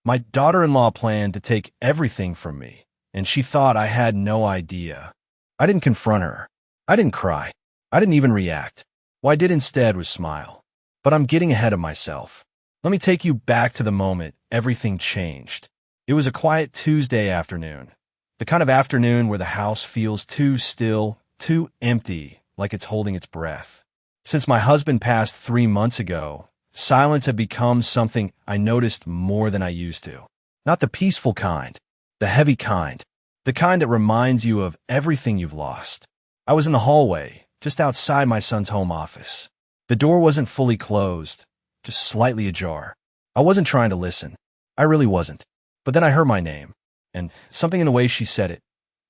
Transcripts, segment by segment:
My daughter-in-law planned to take everything from me, and she thought I had no idea. I didn't confront her. I didn't cry. I didn't even react. What I did instead was smile. But I'm getting ahead of myself. Let me take you back to the moment everything changed. It was a quiet Tuesday afternoon. The kind of afternoon where the house feels too still, too empty, like it's holding its breath. Since my husband passed 3 months ago, silence had become something I noticed more than I used to. Not the peaceful kind, the heavy kind, the kind that reminds you of everything you've lost. I was in the hallway, just outside my son's home office. The door wasn't fully closed, just slightly ajar. I wasn't trying to listen. I really wasn't. But then I heard my name, and something in the way she said it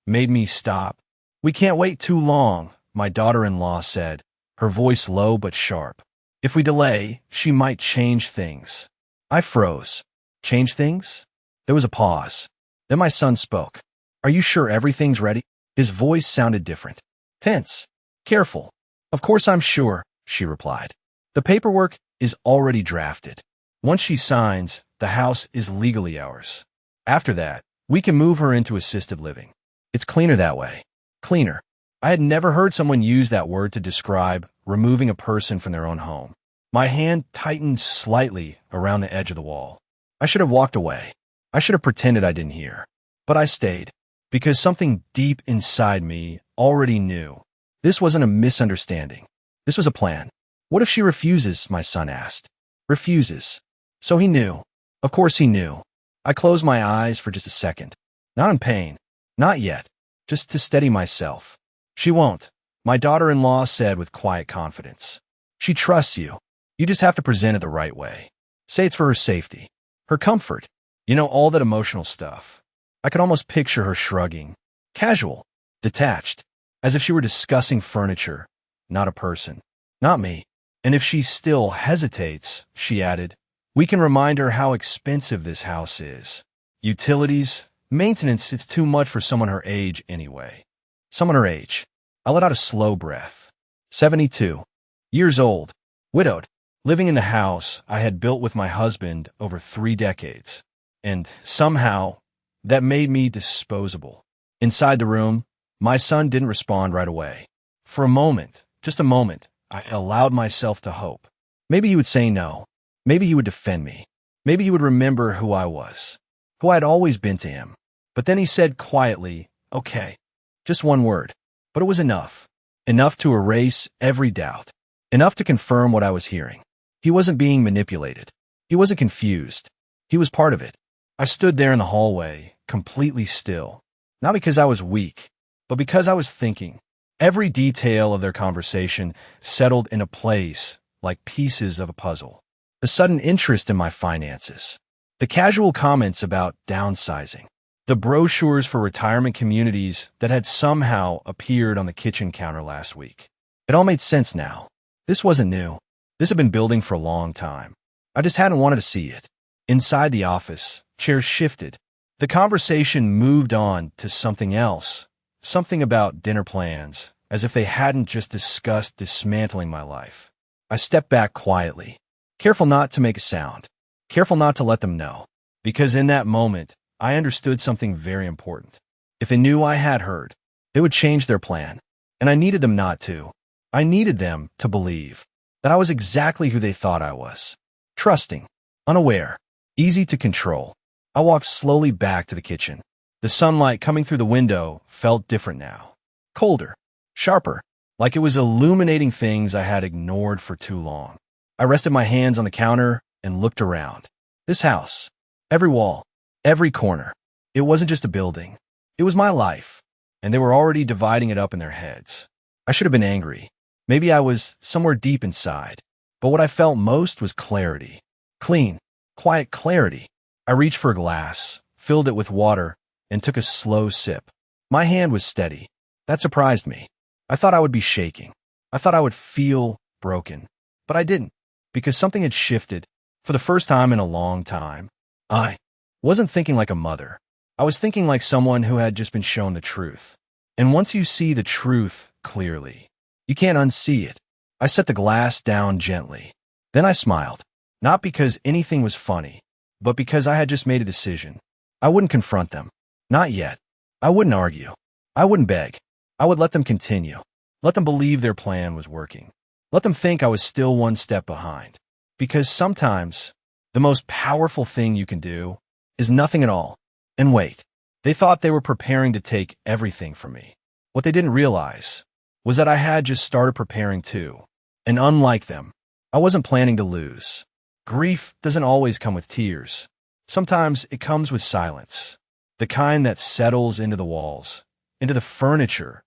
made me stop. "We can't wait too long," my daughter-in-law said, her voice low but sharp. "If we delay, she might change things." I froze. Change things? There was a pause. Then my son spoke. "Are you sure everything's ready?" His voice sounded different. Tense. Careful. "Of course I'm sure," she replied. "The paperwork is already drafted. Once she signs, the house is legally ours. After that, we can move her into assisted living. It's cleaner that way." Cleaner. I had never heard someone use that word to describe removing a person from their own home. My hand tightened slightly around the edge of the wall. I should have walked away. I should have pretended I didn't hear. But I stayed, because something deep inside me already knew. This wasn't a misunderstanding. This was a plan. "What if she refuses?" my son asked. Refuses. So he knew. Of course he knew. I closed my eyes for just a second. Not in pain. Not yet. Just to steady myself. "She won't," my daughter-in-law said with quiet confidence. "She trusts you. You just have to present it the right way. Say it's for her safety, her comfort. You know, all that emotional stuff." I could almost picture her shrugging. Casual. Detached. As if she were discussing furniture, not a person. Not me. "And if she still hesitates," she added, "we can remind her how expensive this house is. Utilities, maintenance, it's too much for someone her age anyway." Someone her age. I let out a slow breath. 72. Years old. Widowed. Living in the house I had built with my husband over 3 decades. And somehow, that made me disposable. Inside the room, my son didn't respond right away. For a moment, just a moment, I allowed myself to hope. Maybe he would say no. Maybe he would defend me. Maybe he would remember who I was, who I had always been to him. But then he said quietly, "Okay." Just one word. But it was enough. Enough to erase every doubt. Enough to confirm what I was hearing. He wasn't being manipulated. He wasn't confused. He was part of it. I stood there in the hallway, completely still. Not because I was weak, but because I was thinking. Every detail of their conversation settled into place like pieces of a puzzle. The sudden interest in my finances. The casual comments about downsizing. The brochures for retirement communities that had somehow appeared on the kitchen counter last week. It all made sense now. This wasn't new. This had been building for a long time. I just hadn't wanted to see it. Inside the office, chairs shifted. The conversation moved on to something else. Something about dinner plans, as if they hadn't just discussed dismantling my life. I stepped back quietly, careful not to make a sound, careful not to let them know. Because in that moment, I understood something very important. If they knew I had heard, they would change their plan. And I needed them not to. I needed them to believe that I was exactly who they thought I was. Trusting, unaware, easy to control. I walked slowly back to the kitchen. The sunlight coming through the window felt different now. Colder, sharper, like it was illuminating things I had ignored for too long. I rested my hands on the counter and looked around. This house, every wall, every corner. It wasn't just a building. It was my life, and they were already dividing it up in their heads. I should have been angry. Maybe I was somewhere deep inside. But what I felt most was clarity. Clean, quiet clarity. I reached for a glass, filled it with water, and took a slow sip. My hand was steady. That surprised me. I thought I would be shaking. I thought I would feel broken. But I didn't, because something had shifted for the first time in a long time. I wasn't thinking like a mother. I was thinking like someone who had just been shown the truth. And once you see the truth clearly, you can't unsee it. I set the glass down gently. Then I smiled. Not because anything was funny, but because I had just made a decision. I wouldn't confront them. Not yet. I wouldn't argue. I wouldn't beg. I would let them continue. Let them believe their plan was working. Let them think I was still one step behind. Because sometimes, the most powerful thing you can do is nothing at all. And wait. They thought they were preparing to take everything from me. What they didn't realize was that I had just started preparing too. And unlike them, I wasn't planning to lose. Grief doesn't always come with tears. Sometimes it comes with silence. The kind that settles into the walls, into the furniture,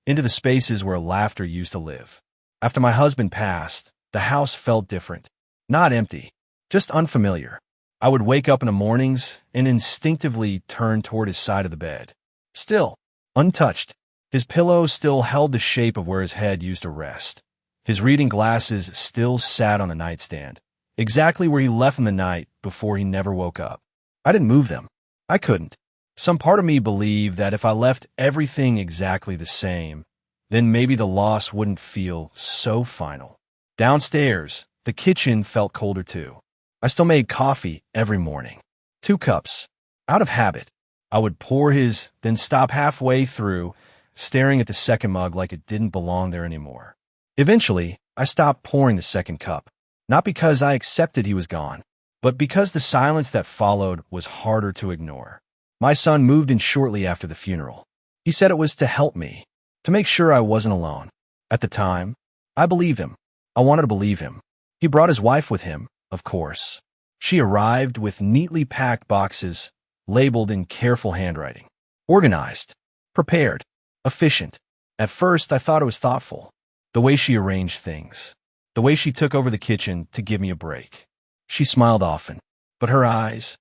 into the spaces where laughter used to live. After my husband passed, the house felt different. Not empty, just unfamiliar. I would wake up in the mornings and instinctively turn toward his side of the bed. Still, untouched. His pillow still held the shape of where his head used to rest. His reading glasses still sat on the nightstand, exactly where he left them the night before he never woke up. I didn't move them. I couldn't. Some part of me believed that if I left everything exactly the same, then maybe the loss wouldn't feel so final. Downstairs, the kitchen felt colder too. I still made coffee every morning. 2 cups. Out of habit. I would pour his, then stop halfway through, staring at the second mug like it didn't belong there anymore. Eventually, I stopped pouring the second cup. Not because I accepted he was gone, but because the silence that followed was harder to ignore. My son moved in shortly after the funeral. He said it was to help me, to make sure I wasn't alone. At the time, I believed him. I wanted to believe him. He brought his wife with him, of course. She arrived with neatly packed boxes, labeled in careful handwriting. Organized, prepared, efficient. At first, I thought it was thoughtful. The way she arranged things. The way she took over the kitchen to give me a break. She smiled often, but her eyes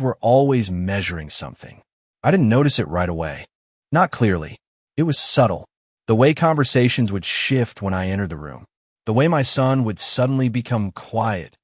were always measuring something. I didn't notice it right away. Not clearly. It was subtle. The way conversations would shift when I entered the room. The way my son would suddenly become quiet,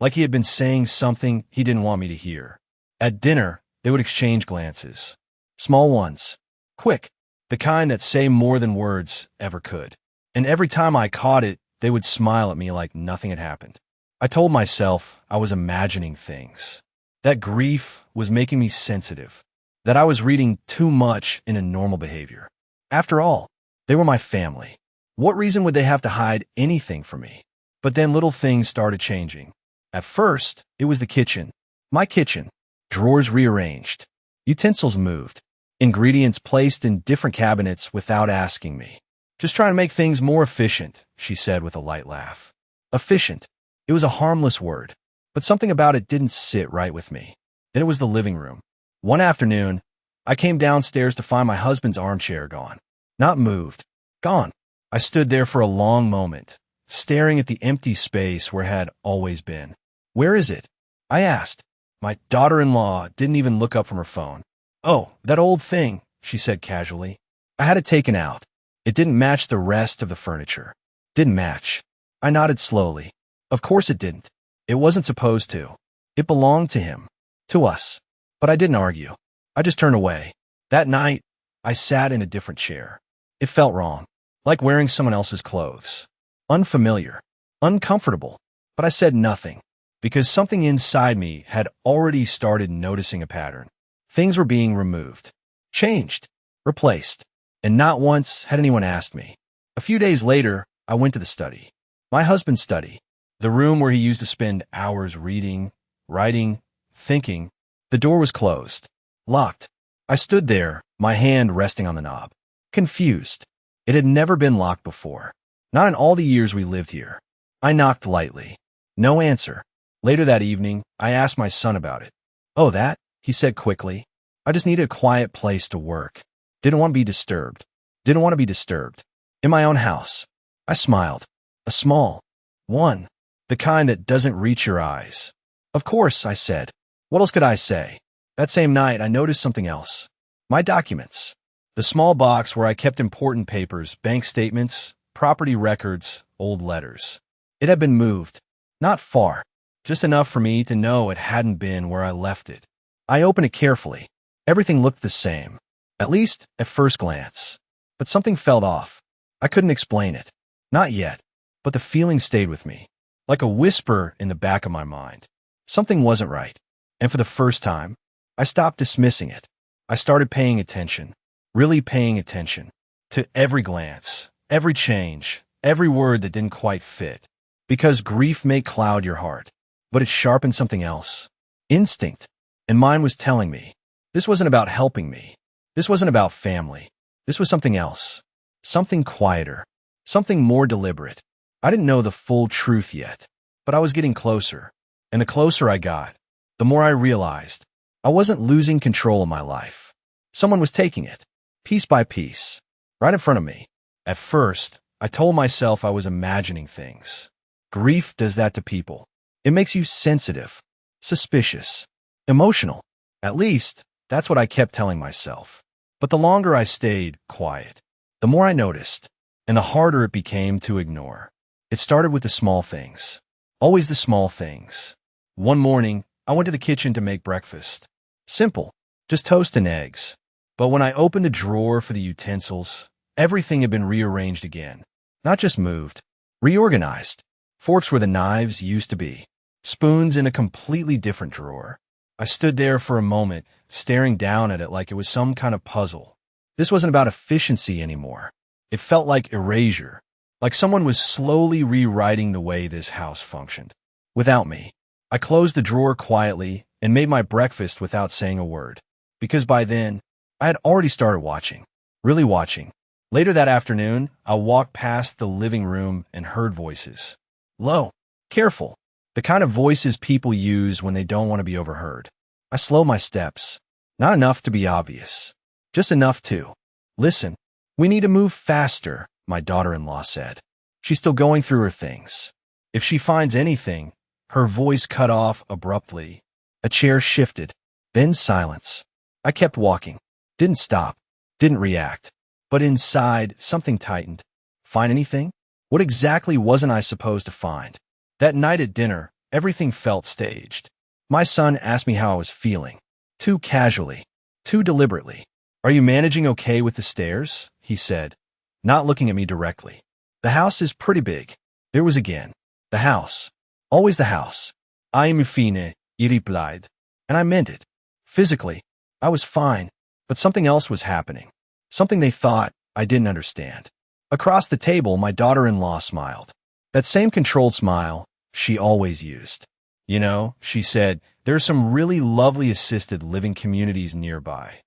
like he had been saying something he didn't want me to hear. At dinner, they would exchange glances. Small ones. Quick. The kind that say more than words ever could. And every time I caught it, they would smile at me like nothing had happened. I told myself I was imagining things. That grief was making me sensitive. That I was reading too much into normal behavior. After all, they were my family. What reason would they have to hide anything from me? But then little things started changing. At first, it was the kitchen. My kitchen. Drawers rearranged. Utensils moved. Ingredients placed in different cabinets without asking me. Just trying to make things more efficient, she said with a light laugh. Efficient. It was a harmless word, but something about it didn't sit right with me. Then it was the living room. One afternoon, I came downstairs to find my husband's armchair gone. Not moved. Gone. I stood there for a long moment, staring at the empty space where it had always been. Where is it? I asked. My daughter-in-law didn't even look up from her phone. Oh, that old thing, she said casually. I had it taken out. It didn't match the rest of the furniture. Didn't match. I nodded slowly. Of course it didn't. It wasn't supposed to. It belonged to him. To us. But I didn't argue. I just turned away. That night, I sat in a different chair. It felt wrong. Like wearing someone else's clothes. Unfamiliar. Uncomfortable. But I said nothing. Because something inside me had already started noticing a pattern. Things were being removed. Changed. Replaced. And not once had anyone asked me. A few days later, I went to the study. My husband's study. The room where he used to spend hours reading, writing, thinking. The door was closed. Locked. I stood there, my hand resting on the knob. Confused. It had never been locked before. Not in all the years we lived here. I knocked lightly. No answer. Later that evening, I asked my son about it. Oh, that? He said quickly. I just needed a quiet place to work. Didn't want to be disturbed. Didn't want to be disturbed. In my own house. I smiled. A small one. The kind that doesn't reach your eyes. Of course, I said. What else could I say? That same night, I noticed something else. My documents. The small box where I kept important papers, bank statements, property records, old letters. It had been moved. Not far. Just enough for me to know it hadn't been where I left it. I opened it carefully. Everything looked the same. At least, at first glance. But something felt off. I couldn't explain it. Not yet. But the feeling stayed with me. Like a whisper in the back of my mind. Something wasn't right. And for the first time, I stopped dismissing it. I started paying attention, really paying attention, to every glance, every change, every word that didn't quite fit. Because grief may cloud your heart, but it sharpened something else. Instinct. And mine was telling me. This wasn't about helping me. This wasn't about family. This was something else. Something quieter. Something more deliberate. I didn't know the full truth yet, but I was getting closer. And the closer I got, the more I realized I wasn't losing control of my life. Someone was taking it, piece by piece, right in front of me. At first, I told myself I was imagining things. Grief does that to people. It makes you sensitive, suspicious, emotional. At least, that's what I kept telling myself. But the longer I stayed quiet, the more I noticed, and the harder it became to ignore. It started with the small things. Always the small things. One morning, I went to the kitchen to make breakfast. Simple, just toast and eggs. But when I opened the drawer for the utensils, everything had been rearranged again. Not just moved, reorganized. Forks where the knives used to be. Spoons in a completely different drawer. I stood there for a moment, staring down at it like it was some kind of puzzle. This wasn't about efficiency anymore. It felt like erasure, like someone was slowly rewriting the way this house functioned. Without me. I closed the drawer quietly and made my breakfast without saying a word. Because by then, I had already started watching. Really watching. Later that afternoon, I walked past the living room and heard voices. Low, careful, the kind of voices people use when they don't want to be overheard. I slowed my steps. Not enough to be obvious. Just enough to. Listen, we need to move faster, my daughter-in-law said. She's still going through her things. If she finds anything, her voice cut off abruptly. A chair shifted, then silence. I kept walking. Didn't stop. Didn't react. But inside, something tightened. Find anything? What exactly wasn't I supposed to find? That night at dinner, everything felt staged. My son asked me how I was feeling. Too casually. Too deliberately. Are you managing okay with the stairs? He said, not looking at me directly. The house is pretty big. There was again. The house. Always the house. I am fine, he replied. And I meant it. Physically, I was fine. But something else was happening. Something they thought I didn't understand. Across the table, my daughter-in-law smiled. That same controlled smile she always used. You know, she said, there are some really lovely assisted living communities nearby.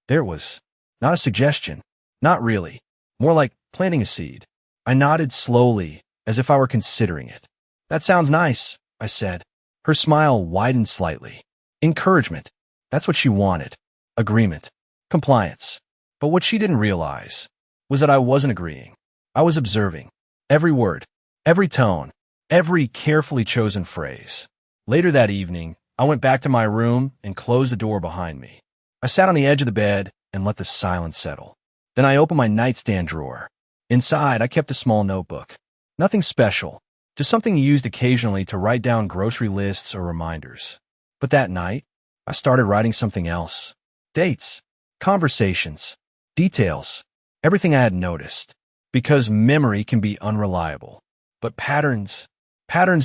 There it was. Not a suggestion. Not really. More like planting a seed. I nodded slowly, as if I were considering it. That sounds nice, I said. Her smile widened slightly. Encouragement. That's what she wanted. Agreement. Compliance. But what she didn't realize was that I wasn't agreeing. I was observing. Every word, every tone, every carefully chosen phrase. Later that evening, I went back to my room and closed the door behind me. I sat on the edge of the bed and let the silence settle. Then I opened my nightstand drawer. Inside, I kept a small notebook. Nothing special, just something used occasionally to write down grocery lists or reminders. But that night, I started writing something else. Dates, conversations, details, everything I had noticed. Because memory can be unreliable. But patterns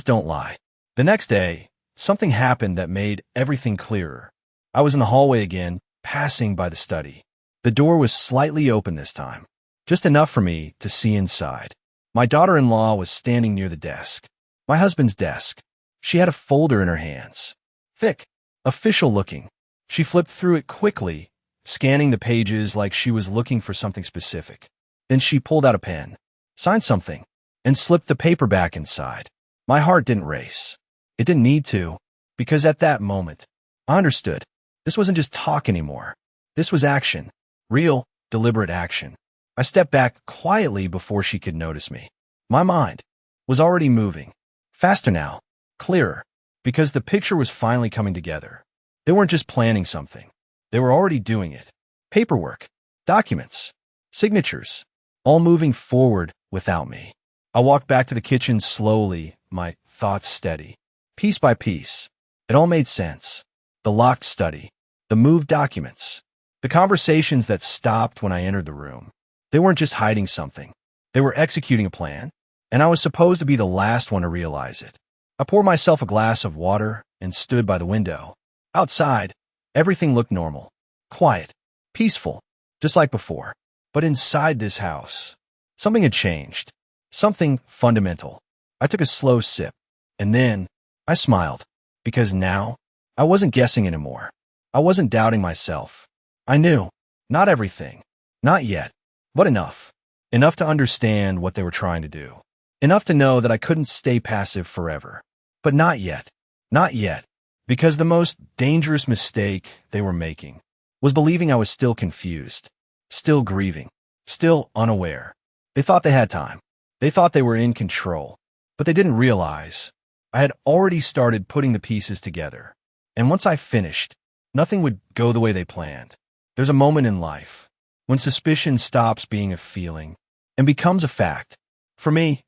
don't lie. The next day, something happened that made everything clearer. I was in the hallway again, passing by the study. The door was slightly open this time, just enough for me to see inside. My daughter-in-law was standing near the desk, my husband's desk. She had a folder in her hands. Thick, official looking. She flipped through it quickly, scanning the pages like she was looking for something specific. Then she pulled out a pen, signed something, and slipped the paper back inside. My heart didn't race. It didn't need to, because at that moment, I understood. This wasn't just talk anymore. This was action. Real, deliberate action. I stepped back quietly before she could notice me. My mind was already moving. Faster now. Clearer. Because the picture was finally coming together. They weren't just planning something. They were already doing it. Paperwork. Documents. Signatures. All moving forward without me. I walked back to the kitchen slowly, my thoughts steady. Piece by piece. It all made sense. The locked study. The moved documents. The conversations that stopped when I entered the room. They weren't just hiding something. They were executing a plan, and I was supposed to be the last one to realize it. I poured myself a glass of water and stood by the window. Outside, everything looked normal, quiet, peaceful, just like before. But inside this house, something had changed. Something fundamental. I took a slow sip, and then I smiled, because now I wasn't guessing anymore. I wasn't doubting myself. I knew. Not everything. Not yet. But enough. Enough to understand what they were trying to do. Enough to know that I couldn't stay passive forever. But not yet. Not yet. Because the most dangerous mistake they were making was believing I was still confused, still grieving, still unaware. They thought they had time. They thought they were in control. But they didn't realize I had already started putting the pieces together. And once I finished, nothing would go the way they planned. There's a moment in life when suspicion stops being a feeling and becomes a fact. For me,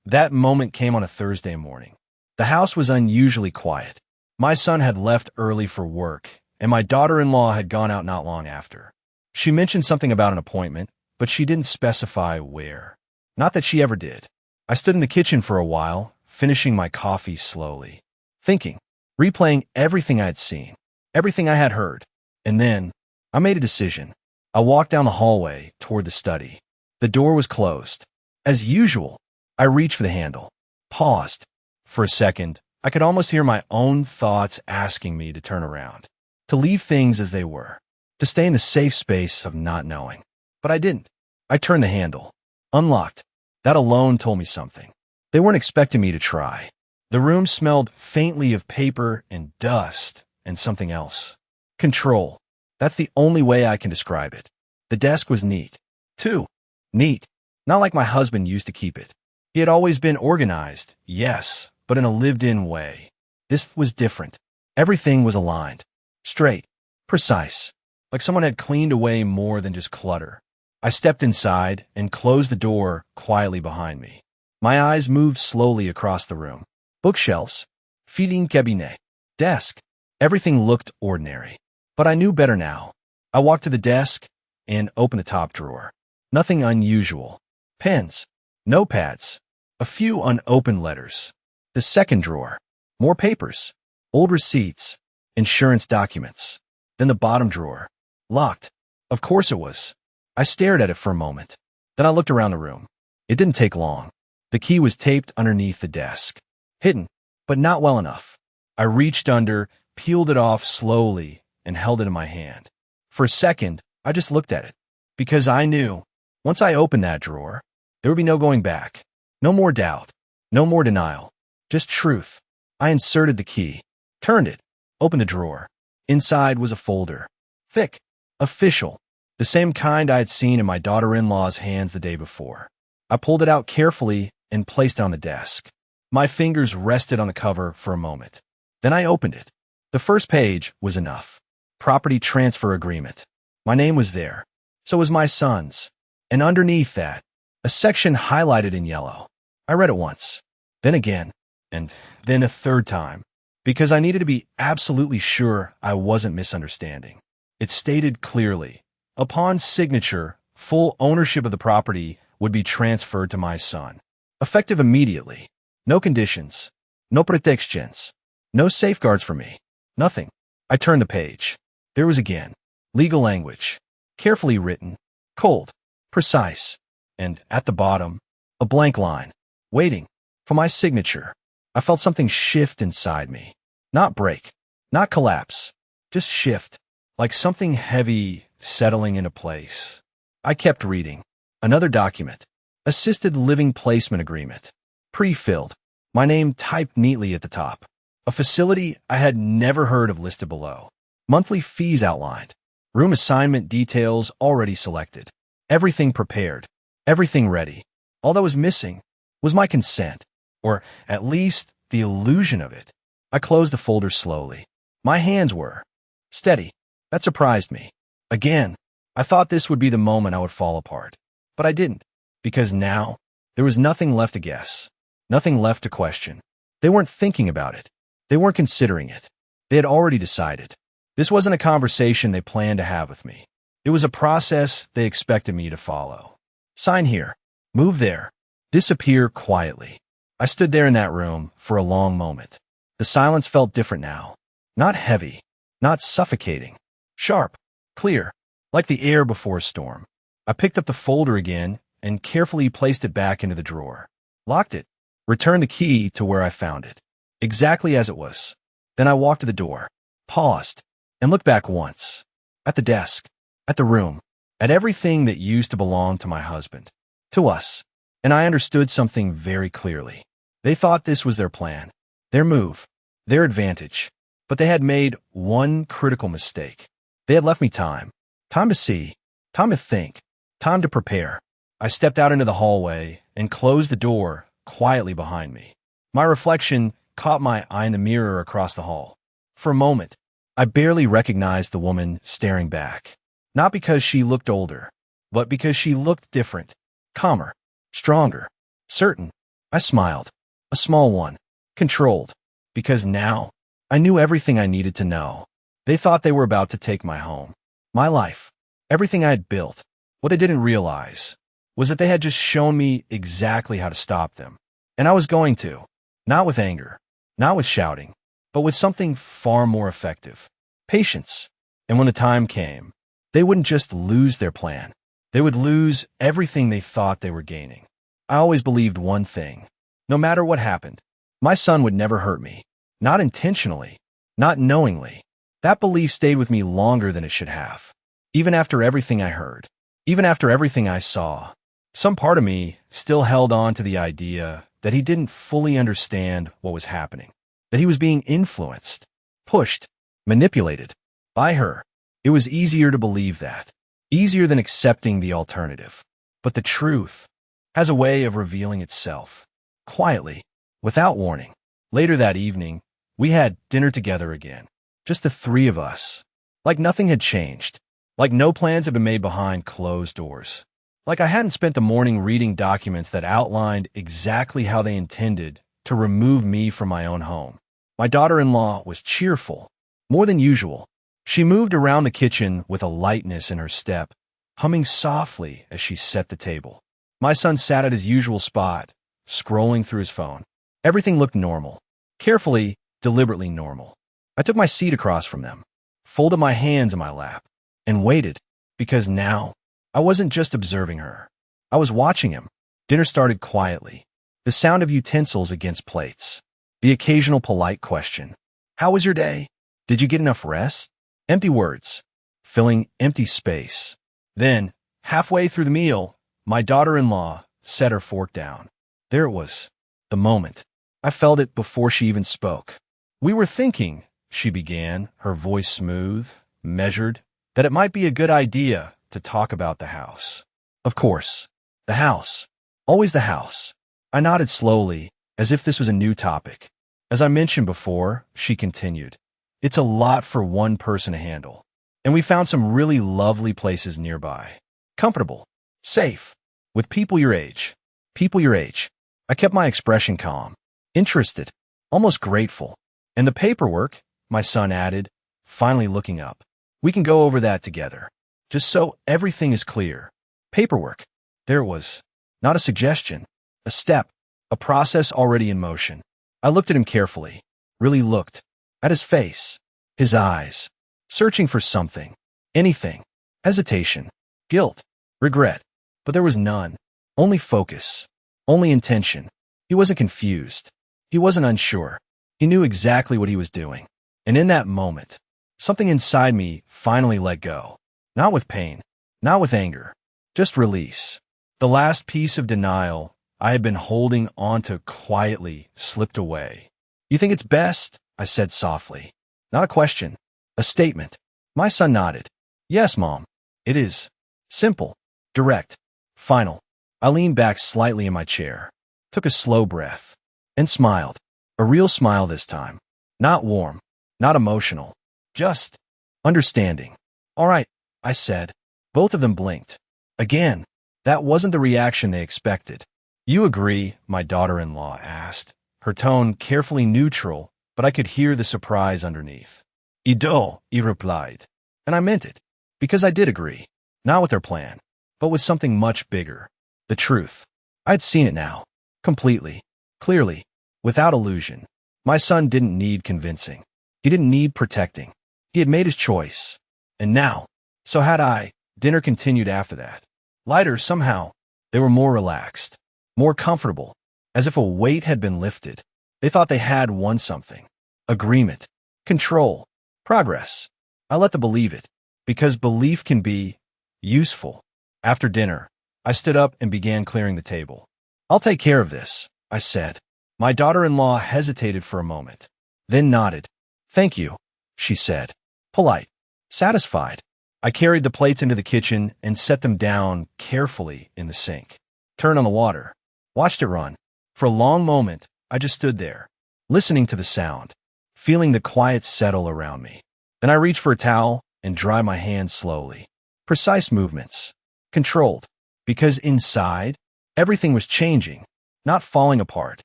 that moment came on a Thursday morning. The house was unusually quiet. My son had left early for work, and my daughter-in-law had gone out not long after. She mentioned something about an appointment, but she didn't specify where. Not that she ever did. I stood in the kitchen for a while, finishing my coffee slowly, thinking, replaying everything I had seen, everything I had heard. And then I made a decision. I walked down the hallway toward the study. The door was closed. As usual, I reached for the handle, paused. For a second, I could almost hear my own thoughts asking me to turn around, to leave things as they were, to stay in the safe space of not knowing. But I didn't. I turned the handle, unlocked. That alone told me something. They weren't expecting me to try. The room smelled faintly of paper and dust and something else. Control. That's the only way I can describe it. The desk was neat. Too. Neat. Not like my husband used to keep it. He had always been organized, yes, but in a lived-in way. This was different. Everything was aligned. Straight. Precise. Like someone had cleaned away more than just clutter. I stepped inside and closed the door quietly behind me. My eyes moved slowly across the room. Bookshelves. Feeding cabinet. Desk. Everything looked ordinary. But I knew better now. I walked to the desk and opened the top drawer. Nothing unusual. Pens. Notepads. A few unopened letters. The second drawer. More papers. Old receipts. Insurance documents. Then the bottom drawer. Locked. Of course it was. I stared at it for a moment. Then I looked around the room. It didn't take long. The key was taped underneath the desk. Hidden, but not well enough. I reached under, peeled it off slowly, and held it in my hand. For a second, I just looked at it. Because I knew, once I opened that drawer, there would be no going back. No more doubt. No more denial. Just truth. I inserted the key. Turned it. Opened the drawer. Inside was a folder. Thick. Official. The same kind I had seen in my daughter-in-law's hands the day before. I pulled it out carefully and placed it on the desk. My fingers rested on the cover for a moment. Then I opened it. The first page was enough. Property transfer agreement. My name was there. So was my son's. And underneath that, a section highlighted in yellow. I read it once, then again, and then a third time, because I needed to be absolutely sure I wasn't misunderstanding. It stated clearly, upon signature, full ownership of the property would be transferred to my son, effective immediately. No conditions, no protections, no safeguards for me, nothing. I turned the page. There was again, legal language, carefully written, cold, precise, and at the bottom, a blank line, waiting for my signature. I felt something shift inside me, not break, not collapse, just shift, like something heavy settling into place. I kept reading. Another document, assisted living placement agreement, pre-filled, my name typed neatly at the top. A facility I had never heard of listed below. Monthly fees outlined. Room assignment details already selected. Everything prepared. Everything ready. All that was missing was my consent, or at least the illusion of it. I closed the folder slowly. My hands were steady. That surprised me. Again, I thought this would be the moment I would fall apart. But I didn't, because now there was nothing left to guess, nothing left to question. They weren't thinking about it. They weren't considering it. They had already decided. This wasn't a conversation they planned to have with me. It was a process they expected me to follow. Sign here, move there, disappear quietly. I stood there in that room for a long moment. The silence felt different now. Not heavy, not suffocating. Sharp, clear, like the air before a storm. I picked up the folder again and carefully placed it back into the drawer. Locked it. Returned the key to where I found it. Exactly as it was. Then I walked to the door, paused, and looked back once. At the desk, at the room, at everything that used to belong to my husband. To us. And I understood something very clearly. They thought this was their plan, their move, their advantage. But they had made one critical mistake. They had left me time. Time to see. Time to think. Time to prepare. I stepped out into the hallway and closed the door quietly behind me. My reflection caught my eye in the mirror across the hall. For a moment, I barely recognized the woman staring back. Not because she looked older, but because she looked different, calmer, stronger, certain. I smiled, a small one, controlled, because now I knew everything I needed to know. They thought they were about to take my home, my life, everything I had built. What they didn't realize was that they had just shown me exactly how to stop them. And I was going to, not with anger, not with shouting, but with something far more effective, patience. And when the time came, they wouldn't just lose their plan. They would lose everything they thought they were gaining. I always believed one thing. No matter what happened, my son would never hurt me. Not intentionally, not knowingly. That belief stayed with me longer than it should have. Even after everything I heard, even after everything I saw, some part of me still held on to the idea that he didn't fully understand what was happening, that he was being influenced, pushed, manipulated by her. It was easier to believe that, easier than accepting the alternative. But the truth has a way of revealing itself, quietly, without warning. Later that evening, we had dinner together again, just the three of us, like nothing had changed, like no plans had been made behind closed doors, like I hadn't spent the morning reading documents that outlined exactly how they intended to remove me from my own home. My daughter-in-law was cheerful, more than usual. She moved around the kitchen with a lightness in her step, humming softly as she set the table. My son sat at his usual spot, scrolling through his phone. Everything looked normal, carefully, deliberately normal. I took my seat across from them, folded my hands in my lap, and waited, because now I wasn't just observing her. I was watching him. Dinner started quietly, the sound of utensils against plates, the occasional polite question. How was your day? Did you get enough rest? Empty words, filling empty space. Then, halfway through the meal, my daughter-in-law set her fork down. There it was, the moment. I felt it before she even spoke. We were thinking, she began, her voice smooth, measured, that it might be a good idea to talk about the house. Of course, the house. Always the house. I nodded slowly, as if this was a new topic. As I mentioned before, she continued, it's a lot for one person to handle. And we found some really lovely places nearby. Comfortable, safe, with people your age. People your age. I kept my expression calm, interested, almost grateful. And the paperwork, my son added, finally looking up. We can go over that together. Just so everything is clear. Paperwork. There it was. Not a suggestion. A step. A process already in motion. I looked at him carefully. Really looked. At his face. His eyes. Searching for something. Anything. Hesitation. Guilt. Regret. But there was none. Only focus. Only intention. He wasn't confused. He wasn't unsure. He knew exactly what he was doing. And in that moment, something inside me finally let go. Not with pain. Not with anger. Just release. The last piece of denial I had been holding onto quietly slipped away. You think it's best? I said softly. Not a question. A statement. My son nodded. Yes, Mom. It is. Simple. Direct. Final. I leaned back slightly in my chair, took a slow breath, and smiled. A real smile this time. Not warm. Not emotional. Just understanding. All right, I said. Both of them blinked. Again, that wasn't the reaction they expected. You agree? My daughter-in-law asked, her tone carefully neutral, but I could hear the surprise underneath. I do, he replied. And I meant it, because I did agree. Not with their plan, but with something much bigger. The truth. I'd seen it now. Completely. Clearly. Without illusion. My son didn't need convincing. He didn't need protecting. He had made his choice. And now, so had I. Dinner continued after that. Lighter, somehow. They were more relaxed, more comfortable, as if a weight had been lifted. They thought they had won something. Agreement. Control. Progress. I let them believe it, because belief can be useful. After dinner, I stood up and began clearing the table. I'll take care of this, I said. My daughter-in-law hesitated for a moment, then nodded. Thank you, she said. Polite. Satisfied. I carried the plates into the kitchen and set them down carefully in the sink. Turned on the water. Watched it run. For a long moment, I just stood there, listening to the sound, feeling the quiet settle around me. Then I reached for a towel and dried my hands slowly. Precise movements. Controlled. Because inside, everything was changing, not falling apart,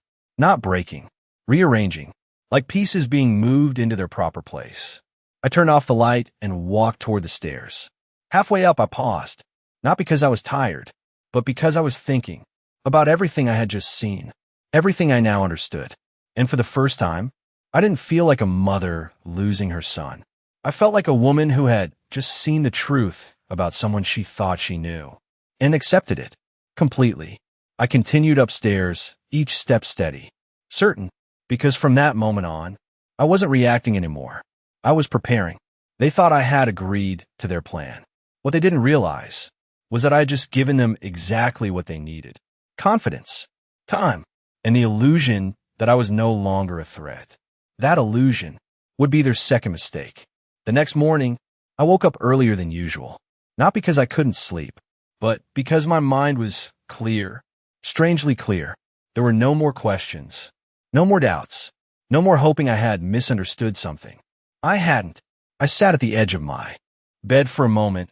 not breaking, rearranging, like pieces being moved into their proper place. I turned off the light and walked toward the stairs. Halfway up, I paused, not because I was tired, but because I was thinking about everything I had just seen, everything I now understood. And for the first time, I didn't feel like a mother losing her son. I felt like a woman who had just seen the truth about someone she thought she knew, and accepted it completely. I continued upstairs, each step steady, certain, because from that moment on, I wasn't reacting anymore. I was preparing. They thought I had agreed to their plan. What they didn't realize was that I had just given them exactly what they needed. Confidence, time, and the illusion that I was no longer a threat. That illusion would be their second mistake. The next morning, I woke up earlier than usual, not because I couldn't sleep, but because my mind was clear, strangely clear. There were no more questions, no more doubts, no more hoping I had misunderstood something. I hadn't. I sat at the edge of my bed for a moment,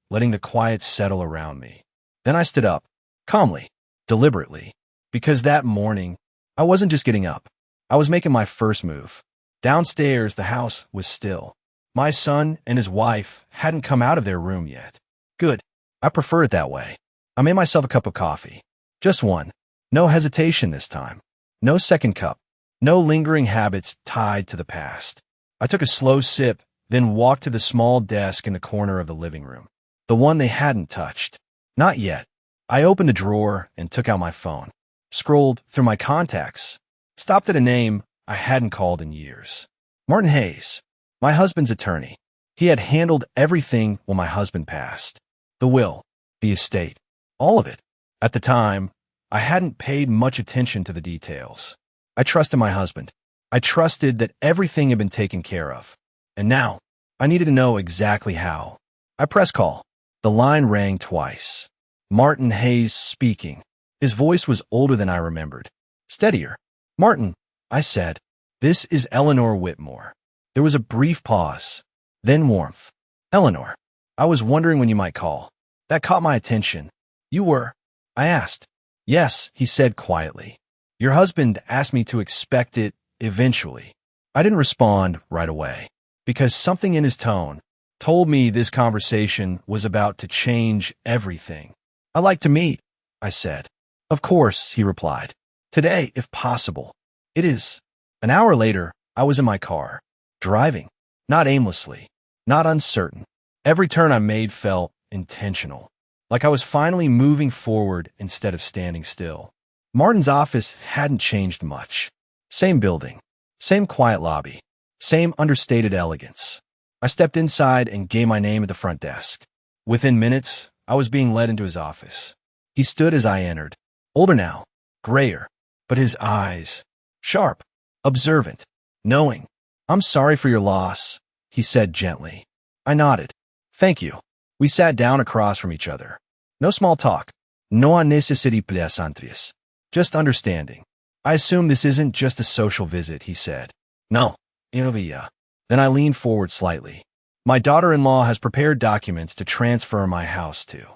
letting the quiet settle around me. Then I stood up, calmly, deliberately, because that morning, I wasn't just getting up. I was making my first move. Downstairs, the house was still. My son and his wife hadn't come out of their room yet. Good. I prefer it that way. I made myself a cup of coffee. Just one. No hesitation this time. No second cup. No lingering habits tied to the past. I took a slow sip, then walked to the small desk in the corner of the living room. The one they hadn't touched. Not yet. I opened a drawer and took out my phone. Scrolled through my contacts. Stopped at a name I hadn't called in years. Martin Hayes. My husband's attorney. He had handled everything when my husband passed. The will. The estate. All of it. At the time, I hadn't paid much attention to the details. I trusted my husband. I trusted that everything had been taken care of. And now, I needed to know exactly how. I pressed call. The line rang twice. Martin Hayes speaking. His voice was older than I remembered. Steadier. Martin, I said. This is Eleanor Whitmore. There was a brief pause. Then warmth. Eleanor. I was wondering when you might call. That caught my attention. You were? I asked. Yes, he said quietly. Your husband asked me to expect it eventually. I didn't respond right away, because something in his tone told me this conversation was about to change everything. I'd like to meet, I said. Of course, he replied. Today, if possible. It is. An hour later, I was in my car, driving, not aimlessly, not uncertain. Every turn I made felt intentional, like I was finally moving forward instead of standing still. Martin's office hadn't changed much. Same building, same quiet lobby, same understated elegance. I stepped inside and gave my name at the front desk. Within minutes, I was being led into his office. He stood as I entered, older now, grayer, but his eyes, sharp, observant, knowing. I'm sorry for your loss, he said gently. I nodded. Thank you. We sat down across from each other. No small talk. No unnecessary plaisanteries. Just understanding. I assume this isn't just a social visit, he said. No. Ilvia. Then I leaned forward slightly. My daughter-in-law has prepared documents to transfer my house to.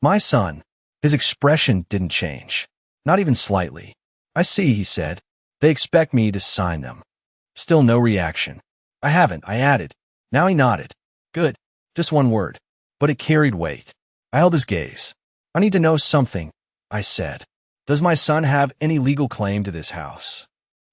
My son. His expression didn't change. Not even slightly. I see, he said. They expect me to sign them. Still no reaction. I haven't, I added. Now he nodded. Good. Just one word. But it carried weight. I held his gaze. I need to know something, I said. Does my son have any legal claim to this house?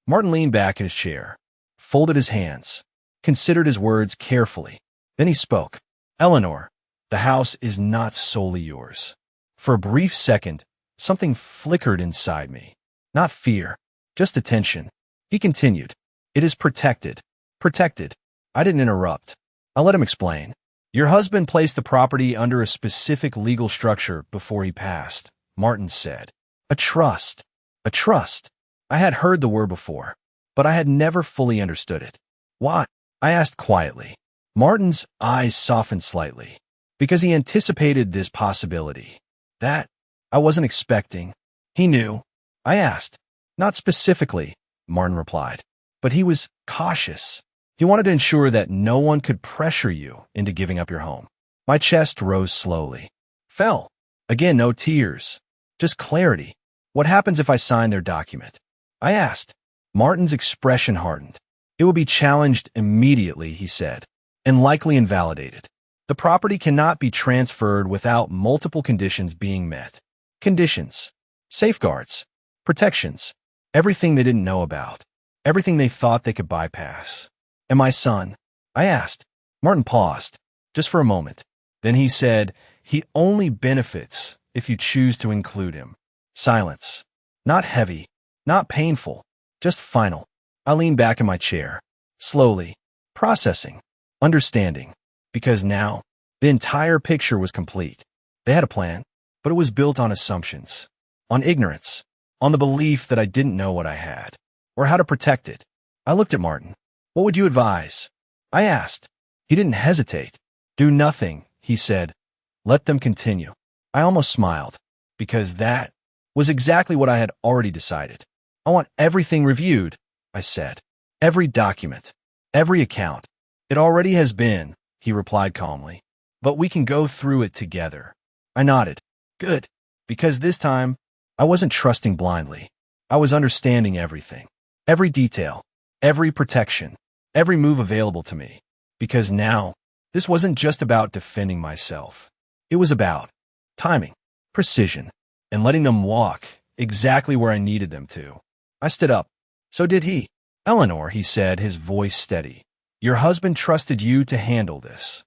Martin leaned back in his chair, folded his hands, considered his words carefully. Then he spoke. Eleanor, the house is not solely yours. For a brief second, something flickered inside me. Not fear, just attention. He continued. It is protected. Protected. I didn't interrupt. I let him explain. Your husband placed the property under a specific legal structure before he passed, Martin said. A trust. A trust. I had heard the word before, but I had never fully understood it. Why? I asked quietly. Martin's eyes softened slightly, because he anticipated this possibility. That I wasn't expecting. He knew. I asked. Not specifically, Martin replied, but he was cautious. He wanted to ensure that no one could pressure you into giving up your home. My chest rose slowly. Fell. Again, no tears. Just clarity. What happens if I sign their document? I asked. Martin's expression hardened. It will be challenged immediately, he said, and likely invalidated. The property cannot be transferred without multiple conditions being met. Conditions. Safeguards. Protections. Everything they didn't know about. Everything they thought they could bypass. And my son? I asked. Martin paused, just for a moment. Then he said, he only benefits if you choose to include him. Silence. Not heavy, not painful, just final. I leaned back in my chair, slowly, processing, understanding, because now the entire picture was complete. They had a plan, but it was built on assumptions, on ignorance, on the belief that I didn't know what I had, or how to protect it. I looked at Martin. What would you advise? I asked. He didn't hesitate. Do nothing, he said. Let them continue. I almost smiled, because that was exactly what I had already decided. I want everything reviewed, I said. Every document, every account. It already has been, he replied calmly. But we can go through it together. I nodded. Good, because this time, I wasn't trusting blindly. I was understanding everything. Every detail, every protection, every move available to me. Because now, this wasn't just about defending myself. It was about timing, precision, and letting them walk exactly where I needed them to. I stood up. So did he. Eleanor, he said, his voice steady. Your husband trusted you to handle this.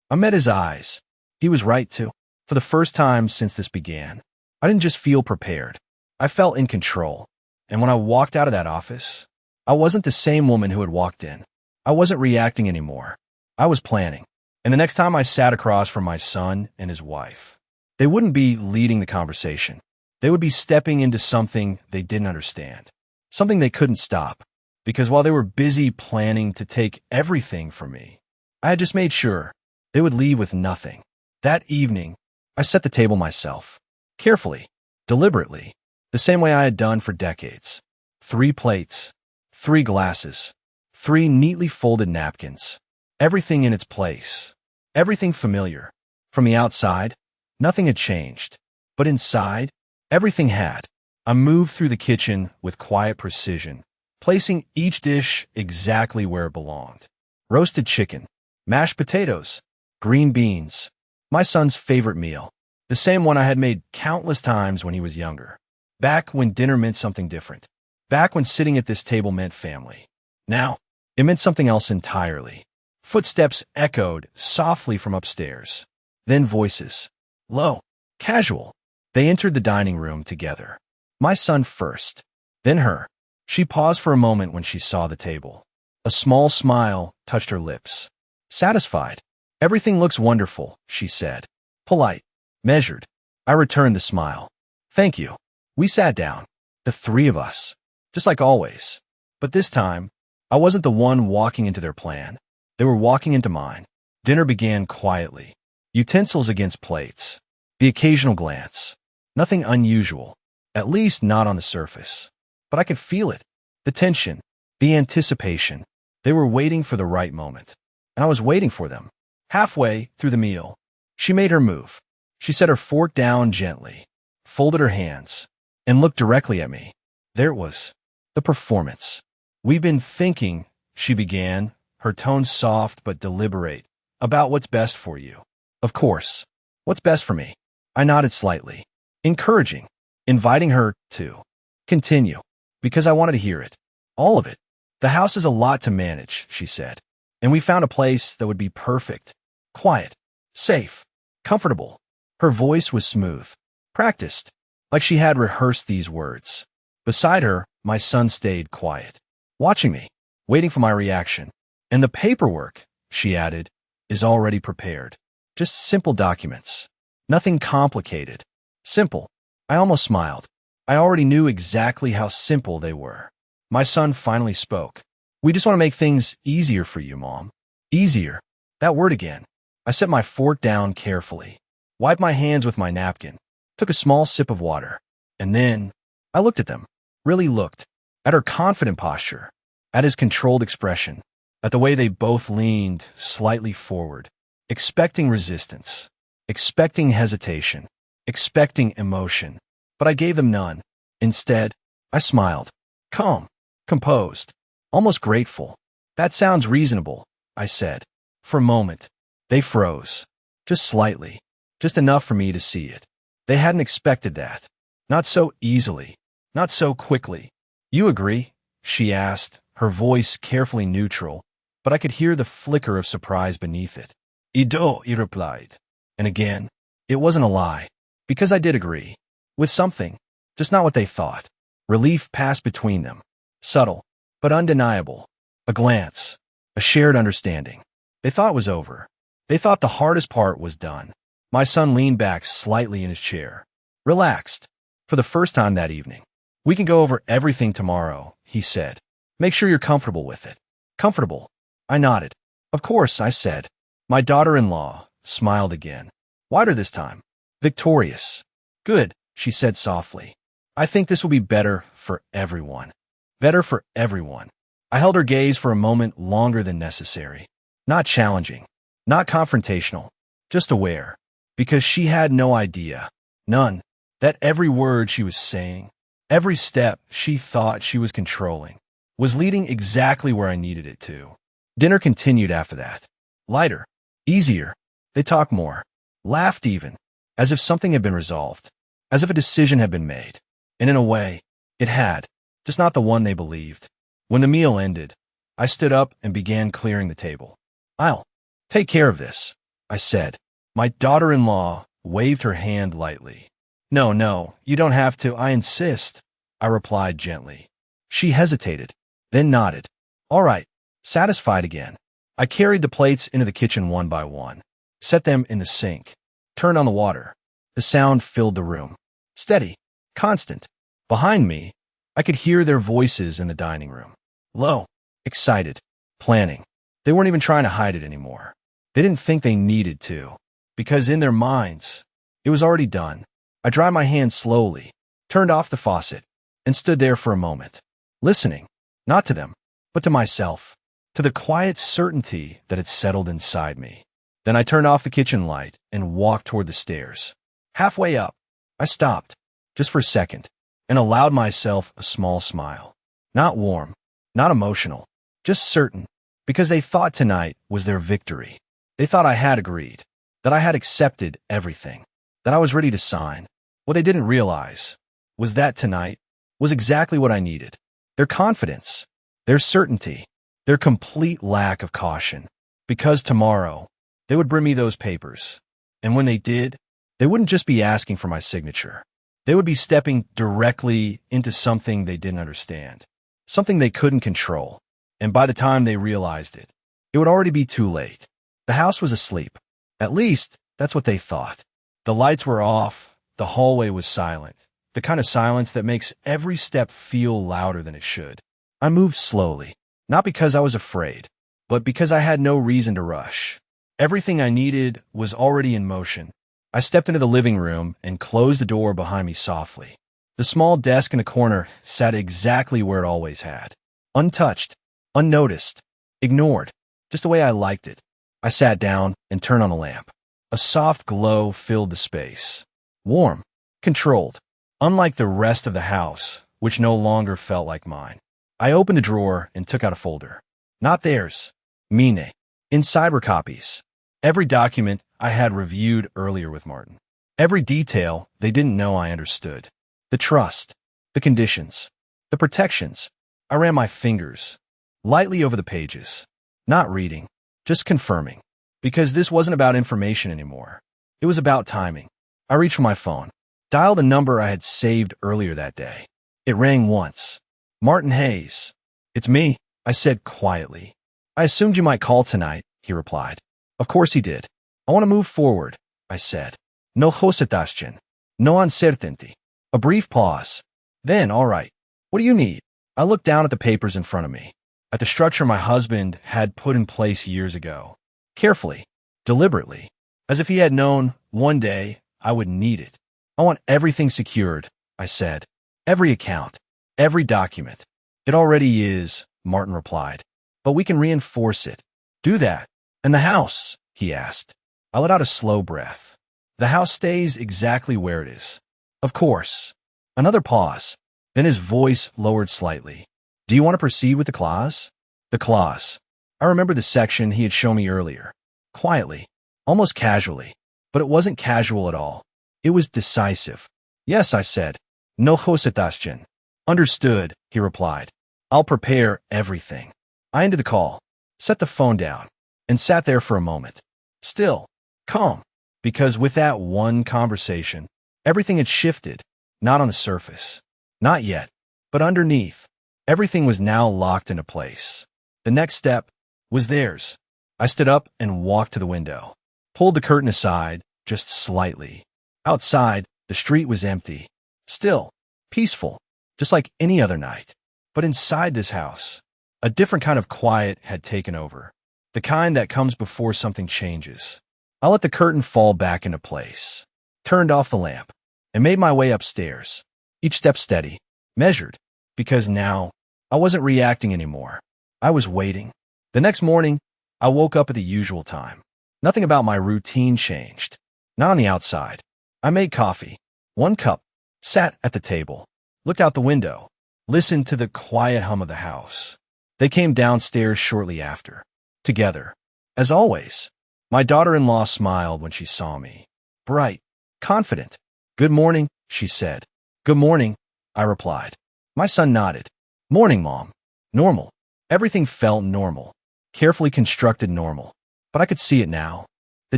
I met his eyes. He was right, too. For the first time since this began, I didn't just feel prepared. I felt in control. And when I walked out of that office, I wasn't the same woman who had walked in. I wasn't reacting anymore. I was planning. And the next time I sat across from my son and his wife, they wouldn't be leading the conversation. They would be stepping into something they didn't understand, something they couldn't stop, because while they were busy planning to take everything from me, I had just made sure they would leave with nothing. That evening, I set the table myself, carefully, deliberately, the same way I had done for decades. 3 plates, 3 glasses, 3 neatly folded napkins, everything in its place, everything familiar. From the outside, nothing had changed, but inside, everything had. I moved through the kitchen with quiet precision, placing each dish exactly where it belonged. Roasted chicken, mashed potatoes, green beans, my son's favorite meal, the same one I had made countless times when he was younger. Back when dinner meant something different. Back when sitting at this table meant family. Now, it meant something else entirely. Footsteps echoed softly from upstairs. Then voices. Low, casual. They entered the dining room together. My son first, then her. She paused for a moment when she saw the table. A small smile touched her lips. Satisfied. Everything looks wonderful, she said. Polite. Measured. I returned the smile. Thank you. We sat down. The 3 of us. Just like always. But this time, I wasn't the one walking into their plan. They were walking into mine. Dinner began quietly. Utensils against plates. The occasional glance. Nothing unusual. At least not on the surface. But I could feel it. The tension. The anticipation. They were waiting for the right moment. And I was waiting for them. Halfway through the meal, she made her move. She set her fork down gently, folded her hands, and looked directly at me. There it was. The performance. We've been thinking, she began, her tone soft but deliberate, about what's best for you. Of course. What's best for me? I nodded slightly, encouraging, inviting her to continue, because I wanted to hear it. All of it. The house is a lot to manage, she said. And we found a place that would be perfect. Quiet. Safe. Comfortable. Her voice was smooth. Practiced. Like she had rehearsed these words. Beside her, my son stayed quiet. Watching me. Waiting for my reaction. And the paperwork, she added, is already prepared. Just simple documents. Nothing complicated. Simple. I almost smiled. I already knew exactly how simple they were. My son finally spoke. We just want to make things easier for you, Mom. Easier. That word again. I set my fork down carefully. Wiped my hands with my napkin. Took a small sip of water. And then I looked at them. Really looked. At her confident posture. At his controlled expression. At the way they both leaned slightly forward. Expecting resistance. Expecting hesitation. Expecting emotion. But I gave them none. Instead, I smiled. Calm. Composed. Almost grateful. That sounds reasonable, I said. For a moment, they froze. Just slightly. Just enough for me to see it. They hadn't expected that. Not so easily. Not so quickly. You agree? She asked, her voice carefully neutral, but I could hear the flicker of surprise beneath it. I do, he replied. And again, it wasn't a lie. Because I did agree. With something. Just not what they thought. Relief passed between them. Subtle, but undeniable. A glance. A shared understanding. They thought it was over. They thought the hardest part was done. My son leaned back slightly in his chair. Relaxed. For the first time that evening. We can go over everything tomorrow, he said. Make sure you're comfortable with it. Comfortable. I nodded. Of course, I said. My daughter-in-law smiled again. Wider this time. Victorious. Good, she said softly. I think this will be better for everyone. Better for everyone. I held her gaze for a moment longer than necessary. Not challenging. Not confrontational. Just aware. Because she had no idea. None. That every word she was saying, every step she thought she was controlling, was leading exactly where I needed it to. Dinner continued after that. Lighter. Easier. They talked more. Laughed even. As if something had been resolved. As if a decision had been made. And in a way, it had. Just not the one they believed. When the meal ended, I stood up and began clearing the table. I'll take care of this, I said. My daughter-in-law waved her hand lightly. No, you don't have to, I insist, I replied gently. She hesitated, then nodded. All right, satisfied again. I carried the plates into the kitchen one by one, set them in the sink, turned on the water. The sound filled the room. Steady, constant. Behind me, I could hear their voices in the dining room. Low, excited, planning. They weren't even trying to hide it anymore. They didn't think they needed to, because in their minds, it was already done. I dried my hands slowly, turned off the faucet, and stood there for a moment, listening, not to them, but to myself, to the quiet certainty that had settled inside me. Then I turned off the kitchen light and walked toward the stairs. Halfway up, I stopped, just for a second, and allowed myself a small smile. Not warm, not emotional, just certain, because they thought tonight was their victory. They thought I had agreed, that I had accepted everything, that I was ready to sign. What they didn't realize was that tonight was exactly what I needed. Their confidence, their certainty, their complete lack of caution, because tomorrow they would bring me those papers. And when they did, they wouldn't just be asking for my signature. They would be stepping directly into something they didn't understand, something they couldn't control. And by the time they realized it, it would already be too late. The house was asleep. At least, that's what they thought. The lights were off. The hallway was silent. The kind of silence that makes every step feel louder than it should. I moved slowly, not because I was afraid, but because I had no reason to rush. Everything I needed was already in motion. I stepped into the living room and closed the door behind me softly. The small desk in the corner sat exactly where it always had. Untouched, unnoticed, ignored, just the way I liked it. I sat down and turned on the lamp. A soft glow filled the space. Warm, controlled, unlike the rest of the house, which no longer felt like mine. I opened a drawer and took out a folder. Not theirs. Mine. Inside were copies. Every document I had reviewed earlier with Martin. Every detail they didn't know I understood. The trust, the conditions, the protections, I ran my fingers lightly over the pages, not reading, just confirming, because this wasn't about information anymore. It was about timing. I reached for my phone, dialed a number I had saved earlier that day. It rang once. Martin Hayes. It's me, I said quietly. I assumed you might call tonight, he replied. Of course he did. I want to move forward, I said. No hesitation. No uncertainty. A brief pause. Then, all right. What do you need? I looked down at the papers in front of me, at the structure my husband had put in place years ago. Carefully, deliberately, as if he had known one day I would need it. I want everything secured, I said. Every account, every document. It already is, Martin replied. But we can reinforce it. Do that. And the house, he asked. I let out a slow breath. The house stays exactly where it is. Of course. Another pause. Then his voice lowered slightly. Do you want to proceed with the clause? The clause. I remember the section he had shown me earlier. Quietly, almost casually. But it wasn't casual at all. It was decisive. Yes, I said. No hesitation. Understood, he replied. I'll prepare everything. I ended the call, set the phone down, and sat there for a moment. Still, calm, because with that one conversation, everything had shifted, not on the surface. Not yet, but underneath. Everything was now locked into place. The next step was theirs. I stood up and walked to the window, pulled the curtain aside, just slightly. Outside, the street was empty. Still, peaceful, just like any other night. But inside this house, a different kind of quiet had taken over. The kind that comes before something changes. I let the curtain fall back into place, turned off the lamp, and made my way upstairs. Each step steady, measured, because now I wasn't reacting anymore. I was waiting. The next morning, I woke up at the usual time. Nothing about my routine changed. Not on the outside. I made coffee, 1 cup, sat at the table, looked out the window, listened to the quiet hum of the house. They came downstairs shortly after, together. As always, my daughter-in-law smiled when she saw me. Bright, confident. Good morning, she said. Good morning, I replied. My son nodded. Morning, Mom. Normal. Everything felt normal. Carefully constructed normal. But I could see it now. The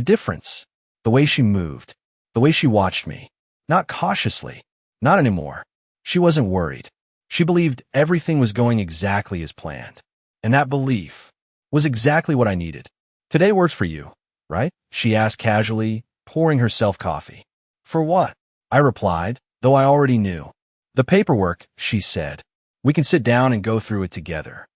difference. The way she moved. The way she watched me. Not cautiously. Not anymore. She wasn't worried. She believed everything was going exactly as planned. And that belief was exactly what I needed. Today works for you, right? She asked casually, pouring herself coffee. For what? I replied, though I already knew. The paperwork, she said. We can sit down and go through it together.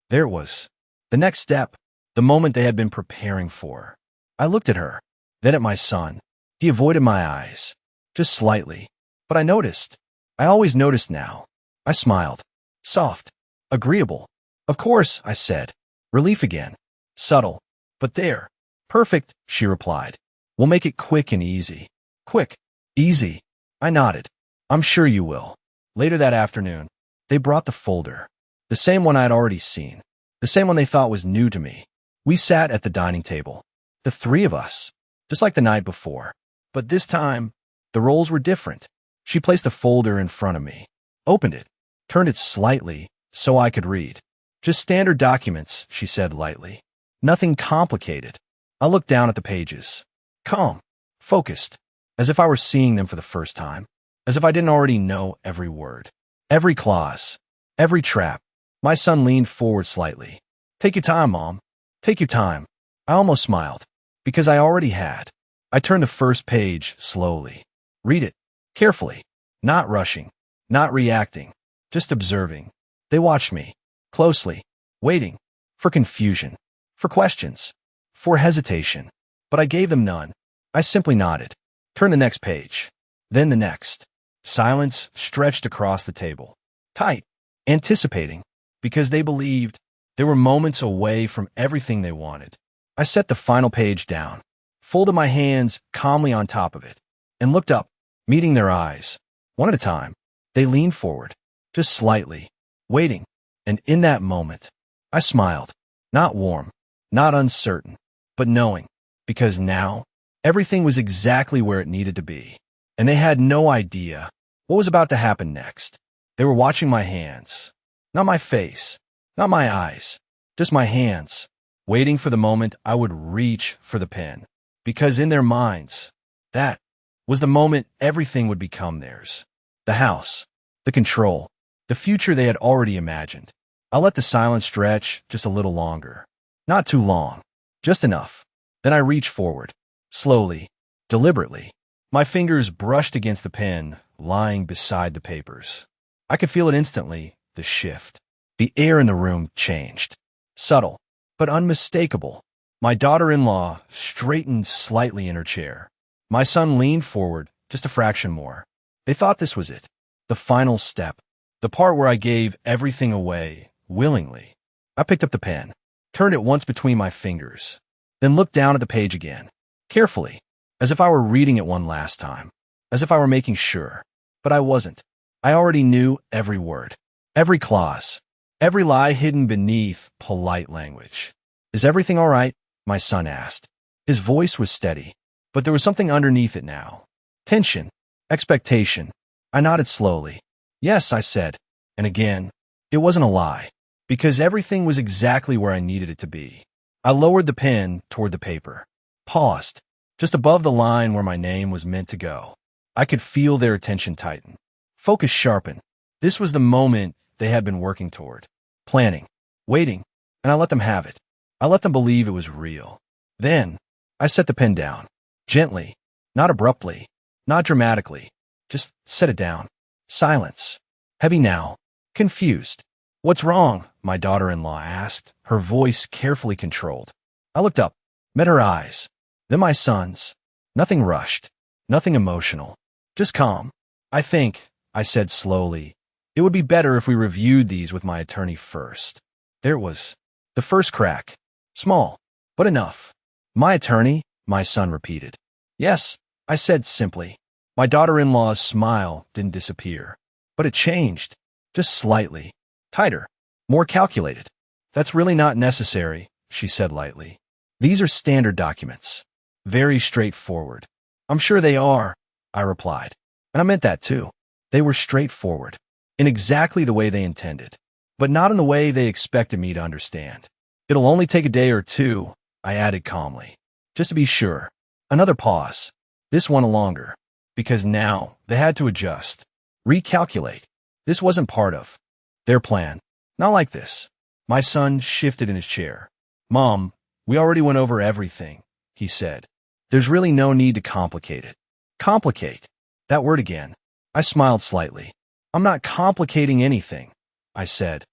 There it was. The next step, the moment they had been preparing for. I looked at her, then at my son. He avoided my eyes, just slightly. But I noticed. I always noticed now. I smiled. Soft. Agreeable. Of course, I said. Relief again. Subtle. But there. Perfect, she replied. We'll make it quick and easy. Quick. Easy. I nodded. I'm sure you will. Later that afternoon, they brought the folder. The same one I had already seen. The same one they thought was new to me. We sat at the dining table. The 3 of us. Just like the night before. But this time, the roles were different. She placed a folder in front of me. Opened it. Turned it slightly so I could read. Just standard documents, she said lightly. Nothing complicated. I looked down at the pages. Calm. Focused. As if I were seeing them for the first time. As if I didn't already know every word. Every clause. Every trap. My son leaned forward slightly. Take your time, Mom. Take your time. I almost smiled. Because I already had. I turned the first page slowly. Read it. Carefully. Not rushing. Not reacting. Just observing. They watched me. Closely. Waiting. For confusion. For questions. For hesitation. But I gave them none. I simply nodded. Turn the next page. Then the next. Silence stretched across the table. Tight. Anticipating. Because they believed they were moments away from everything they wanted. I set the final page down. Folded my hands calmly on top of it. And looked up, meeting their eyes. One at a time. They leaned forward. Just slightly. Waiting. And in that moment, I smiled. Not warm. Not uncertain. But knowing. Because now, everything was exactly where it needed to be. And they had no idea what was about to happen next. They were watching my hands. Not my face, not my eyes, just my hands, waiting for the moment I would reach for the pen. Because in their minds, that was the moment everything would become theirs. The house, the control, the future they had already imagined. I let the silence stretch just a little longer. Not too long, just enough. Then I reached forward, slowly, deliberately. My fingers brushed against the pen lying beside the papers. I could feel it instantly, the shift. The air in the room changed. Subtle, but unmistakable. My daughter-in-law straightened slightly in her chair. My son leaned forward just a fraction more. They thought this was it. The final step. The part where I gave everything away, willingly. I picked up the pen, turned it once between my fingers, then looked down at the page again, carefully, as if I were reading it one last time, as if I were making sure. But I wasn't. I already knew every word, every clause, every lie hidden beneath polite language. Is everything all right? My son asked. His voice was steady, but there was something underneath it now. Tension, expectation. I nodded slowly. Yes, I said. And again, it wasn't a lie, because everything was exactly where I needed it to be. I lowered the pen toward the paper, paused, just above the line where my name was meant to go. I could feel their attention tighten, focus sharpen. This was the moment they had been working toward, planning, waiting, and I let them have it. I let them believe it was real. Then, I set the pen down, gently, not abruptly, not dramatically, just set it down. Silence. Heavy now, confused. What's wrong? My daughter-in-law asked, her voice carefully controlled. I looked up, met her eyes, then my son's. Nothing rushed, nothing emotional, just calm. I think, I said slowly, it would be better if we reviewed these with my attorney first. There it was, the first crack. Small, but enough. My attorney, my son repeated. Yes, I said simply. My daughter-in-law's smile didn't disappear, but it changed, just slightly, tighter, more calculated. That's really not necessary, she said lightly. These are standard documents, very straightforward. I'm sure they are, I replied, and I meant that too. They were straightforward, in exactly the way they intended, but not in the way they expected me to understand. It'll only take a day or two, I added calmly, just to be sure. Another pause, this one longer, because now they had to adjust, recalculate. This wasn't part of their plan. Not like this. My son shifted in his chair. Mom, we already went over everything, he said. There's really no need to complicate it. Complicate. That word again. I smiled slightly. I'm not complicating anything, I said.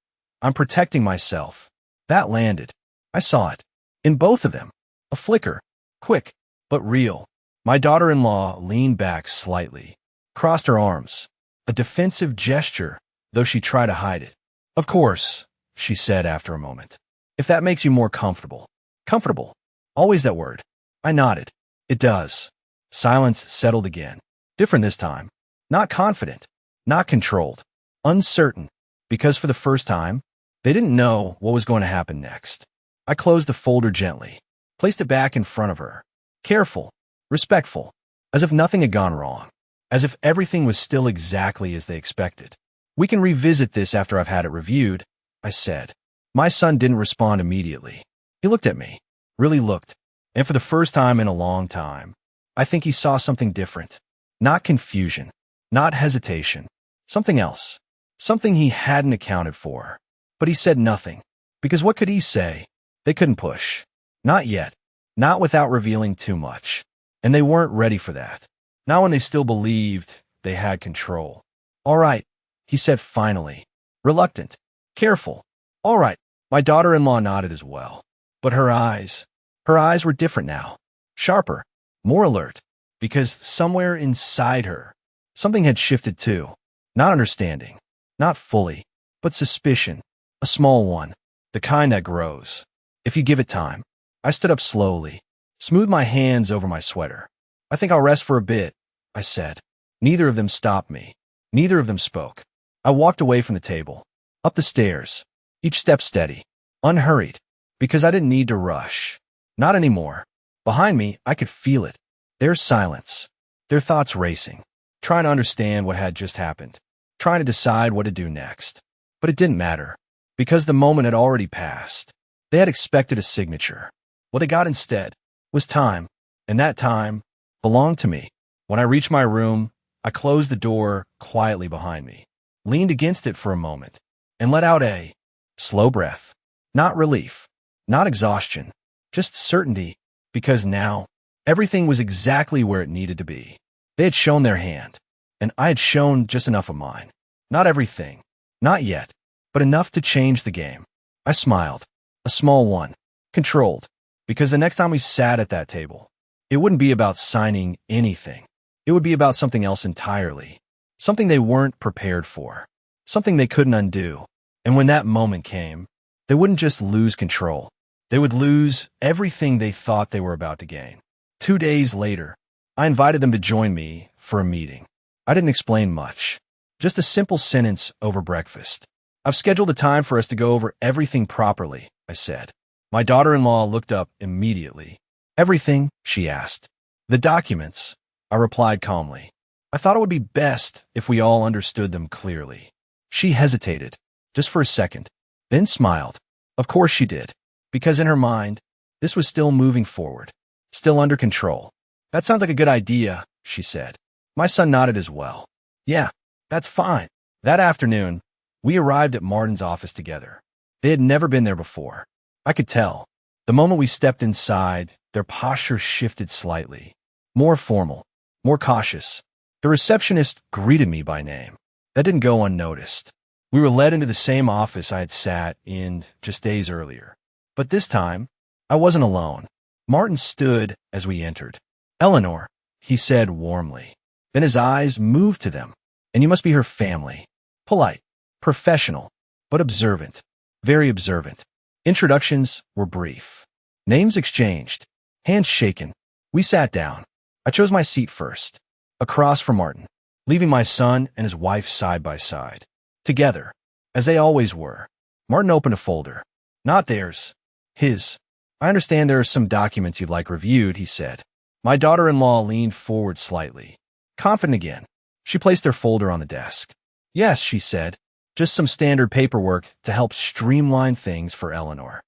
I'm protecting myself. That landed. I saw it. In both of them. A flicker. Quick, but real. My daughter-in-law leaned back slightly, crossed her arms. A defensive gesture, though she tried to hide it. Of course, she said after a moment. If that makes you more comfortable. Comfortable. Always that word. I nodded. It does. Silence settled again. Different this time. Not confident. Not controlled. Uncertain. Because for the first time, they didn't know what was going to happen next. I closed the folder gently, placed it back in front of her. Careful, respectful, as if nothing had gone wrong, as if everything was still exactly as they expected. We can revisit this after I've had it reviewed, I said. My son didn't respond immediately. He looked at me, really looked, and for the first time in a long time, I think he saw something different. Not confusion, not hesitation, something else, something he hadn't accounted for. But he said nothing, because what could he say? They couldn't push. Not yet. Not without revealing too much. And they weren't ready for that. Not when they still believed they had control. All right, he said finally. Reluctant. Careful. All right. My daughter-in-law nodded as well. But her eyes were different now. Sharper. More alert. Because somewhere inside her, something had shifted too. Not understanding. Not fully. But suspicion. A small one, the kind that grows. If you give it time. I stood up slowly, smoothed my hands over my sweater. I think I'll rest for a bit, I said. Neither of them stopped me. Neither of them spoke. I walked away from the table, up the stairs, each step steady, unhurried, because I didn't need to rush. Not anymore. Behind me, I could feel it. Their silence, their thoughts racing, trying to understand what had just happened, trying to decide what to do next. But it didn't matter, because the moment had already passed. They had expected a signature. What they got instead was time, and that time belonged to me. When I reached my room, I closed the door quietly behind me, leaned against it for a moment, and let out a slow breath. Not relief, not exhaustion, just certainty, because now everything was exactly where it needed to be. They had shown their hand, and I had shown just enough of mine. Not everything, not yet, but enough to change the game. I smiled, a small one, controlled, because the next time we sat at that table, it wouldn't be about signing anything. It would be about something else entirely, something they weren't prepared for, something they couldn't undo. And when that moment came, they wouldn't just lose control. They would lose everything they thought they were about to gain. 2 days later, I invited them to join me for a meeting. I didn't explain much, just a simple sentence over breakfast. I've scheduled a time for us to go over everything properly, I said. My daughter-in-law looked up immediately. Everything? She asked. The documents, I replied calmly. I thought it would be best if we all understood them clearly. She hesitated, just for a second, then smiled. Of course she did, because in her mind, this was still moving forward, still under control. That sounds like a good idea, she said. My son nodded as well. Yeah, that's fine. That afternoon, we arrived at Martin's office together. They had never been there before. I could tell. The moment we stepped inside, their posture shifted slightly. More formal, more cautious. The receptionist greeted me by name. That didn't go unnoticed. We were led into the same office I had sat in just days earlier. But this time, I wasn't alone. Martin stood as we entered. Eleanor, he said warmly. Then his eyes moved to them. And you must be her family. Polite, professional, but observant. Very observant. Introductions were brief. Names exchanged. Hands shaken. We sat down. I chose my seat first, across from Martin, leaving my son and his wife side by side. Together, as they always were. Martin opened a folder. Not theirs. His. I understand there are some documents you'd like reviewed, he said. My daughter-in-law leaned forward slightly. Confident again. She placed their folder on the desk. Yes, she said. Just some standard paperwork to help streamline things for Eleanor.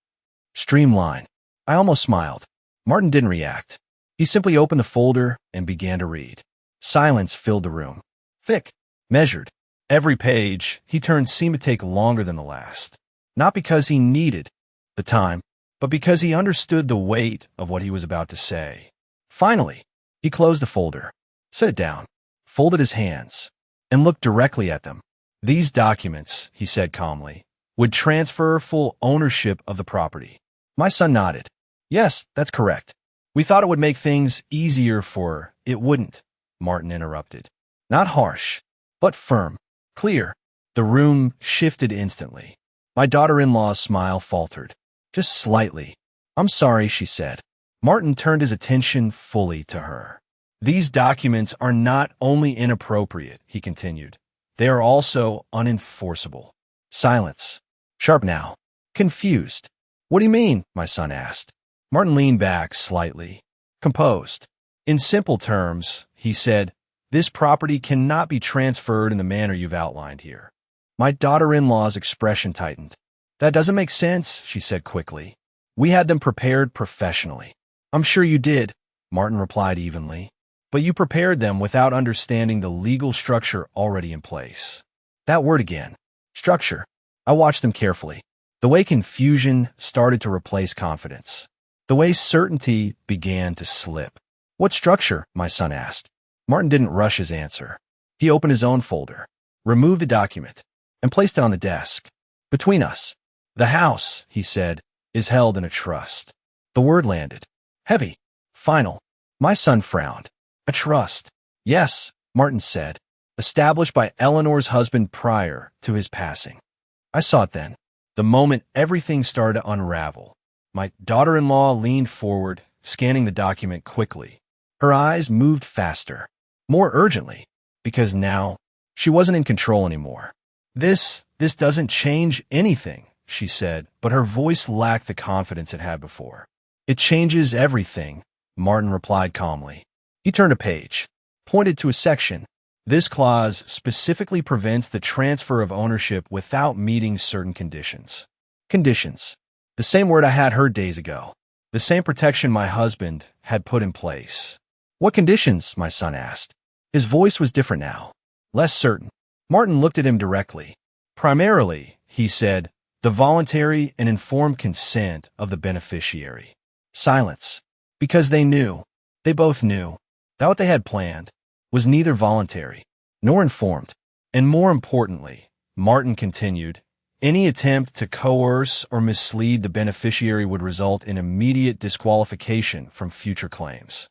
Streamline. I almost smiled. Martin didn't react. He simply opened the folder and began to read. Silence filled the room. Thick. Measured. Every page he turned seemed to take longer than the last. Not because he needed the time, but because he understood the weight of what he was about to say. Finally, he closed the folder, set it down, folded his hands, and looked directly at them. These documents, he said calmly, would transfer full ownership of the property. My son nodded. Yes, that's correct. We thought it would make things easier for... It wouldn't, Martin interrupted. Not harsh, but firm. Clear. The room shifted instantly. My daughter-in-law's smile faltered. Just slightly. I'm sorry, she said. Martin turned his attention fully to her. These documents are not only inappropriate, he continued. They are also unenforceable. Silence. Sharp now. Confused. What do you mean? My son asked. Martin leaned back slightly. Composed. In simple terms, he said, this property cannot be transferred in the manner you've outlined here. My daughter-in-law's expression tightened. That doesn't make sense, she said quickly. We had them prepared professionally. I'm sure you did, Martin replied evenly. But you prepared them without understanding the legal structure already in place. That word again. Structure. I watched them carefully. The way confusion started to replace confidence. The way certainty began to slip. What structure? My son asked. Martin didn't rush his answer. He opened his own folder, removed a document, and placed it on the desk. Between us. The house, he said, is held in a trust. The word landed. Heavy. Final. My son frowned. A trust. Yes, Martin said. Established by Eleanor's husband prior to his passing. I saw it then. The moment everything started to unravel. My daughter-in-law leaned forward, scanning the document quickly. Her eyes moved faster. More urgently, because now she wasn't in control anymore. This doesn't change anything, she said, but her voice lacked the confidence it had before. It changes everything, Martin replied calmly. He turned a page, pointed to a section. This clause specifically prevents the transfer of ownership without meeting certain conditions. Conditions. The same word I had heard days ago. The same protection my husband had put in place. What conditions? My son asked. His voice was different now, less certain. Martin looked at him directly. Primarily, he said, the voluntary and informed consent of the beneficiary. Silence. Because they knew, they both knew, that what they had planned was neither voluntary nor informed. And more importantly, Martin continued, any attempt to coerce or mislead the beneficiary would result in immediate disqualification from future claims.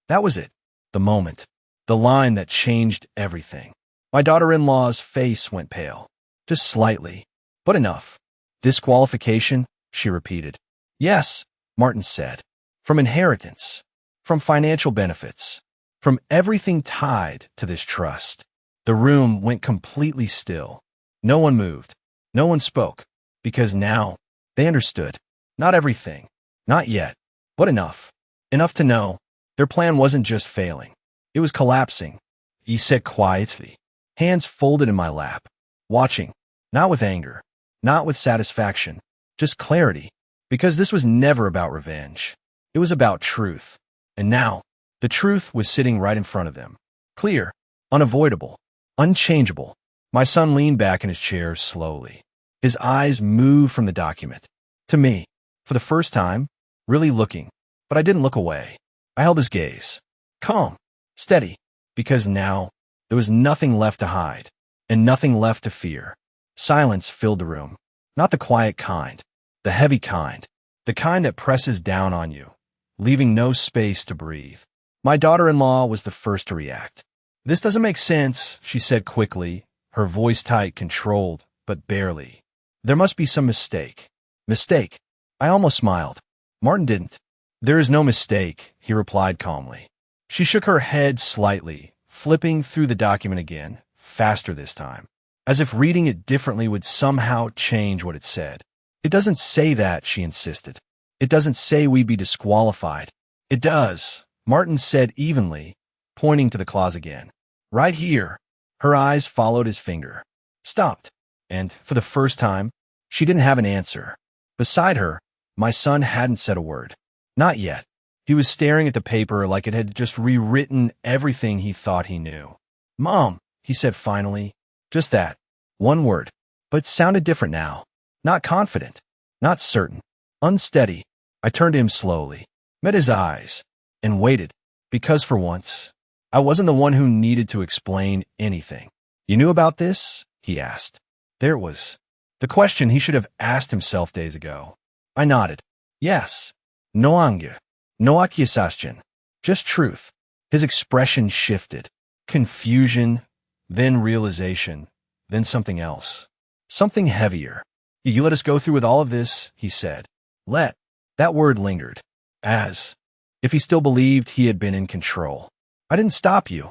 That was it. The moment. The line that changed everything. My daughter-in-law's face went pale. Just slightly. But enough. Disqualification, she repeated. Yes, Martin said. From inheritance. From financial benefits. From everything tied to this trust. The room went completely still. No one moved. No one spoke. Because now, they understood. Not everything. Not yet. But enough. Enough to know. Their plan wasn't just failing. It was collapsing. He said quietly. Hands folded in my lap. Watching. Not with anger. Not with satisfaction. Just clarity. Because this was never about revenge. It was about truth. And now, the truth was sitting right in front of them. Clear. Unavoidable. Unchangeable. My son leaned back in his chair slowly. His eyes moved from the document to me. For the first time, really looking. But I didn't look away. I held his gaze. Calm. Steady. Because now, there was nothing left to hide. And nothing left to fear. Silence filled the room. Not the quiet kind. The heavy kind. The kind that presses down on you, leaving no space to breathe. My daughter-in-law was the first to react. This doesn't make sense, she said quickly, her voice tight, controlled, but barely. There must be some mistake. Mistake. I almost smiled. Martin didn't. There is no mistake, he replied calmly. She shook her head slightly, flipping through the document again, faster this time, as if reading it differently would somehow change what it said. It doesn't say that, she insisted. It doesn't say we'd be disqualified. It does, Martin said evenly, pointing to the clause again. Right here. Her eyes followed his finger. Stopped. And, for the first time, she didn't have an answer. Beside her, my son hadn't said a word. Not yet. He was staring at the paper like it had just rewritten everything he thought he knew. Mom, he said finally. Just that. One word. But it sounded different now. Not confident. Not certain. Unsteady. I turned to him slowly, met his eyes, and waited. Because for once, I wasn't the one who needed to explain anything. You knew about this? He asked. There it was. The question he should have asked himself days ago. I nodded. Yes. No anger. No accusation. Just truth. His expression shifted. Confusion, then realization, then something else. Something heavier. You let us go through with all of this, he said. Let. That word lingered. As if he still believed he had been in control. I didn't stop you,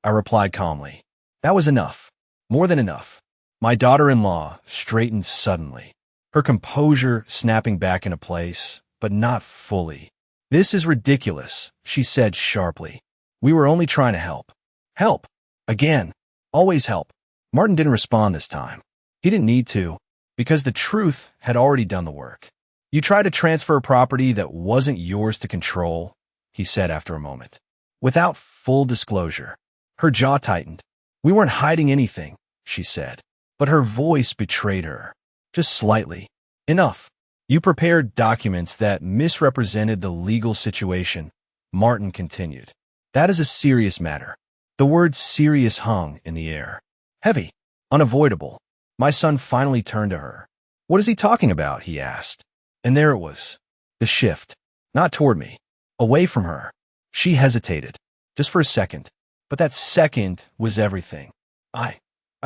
I replied calmly. That was enough. More than enough. My daughter-in-law straightened suddenly, her composure snapping back into place, but not fully. This is ridiculous, she said sharply. We were only trying to help. Help. Again. Always help. Martin didn't respond this time. He didn't need to, because the truth had already done the work. You tried to transfer a property that wasn't yours to control, he said after a moment. Without full disclosure. Her jaw tightened. We weren't hiding anything, she said. But her voice betrayed her. Just slightly. Enough. You prepared documents that misrepresented the legal situation, Martin continued. That is a serious matter. The word serious hung in the air. Heavy. Unavoidable. My son finally turned to her. What is he talking about? He asked. And there it was. The shift. Not toward me. Away from her. She hesitated. Just for a second. But that second was everything. I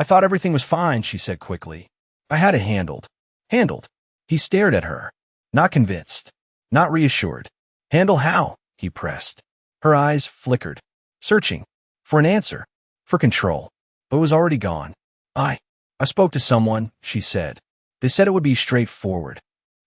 thought everything was fine, she said quickly. I had it handled. Handled. He stared at her. Not convinced. Not reassured. Handle how? He pressed. Her eyes flickered. Searching. For an answer. For control. But it was already gone. I spoke to someone, she said. They said it would be straightforward.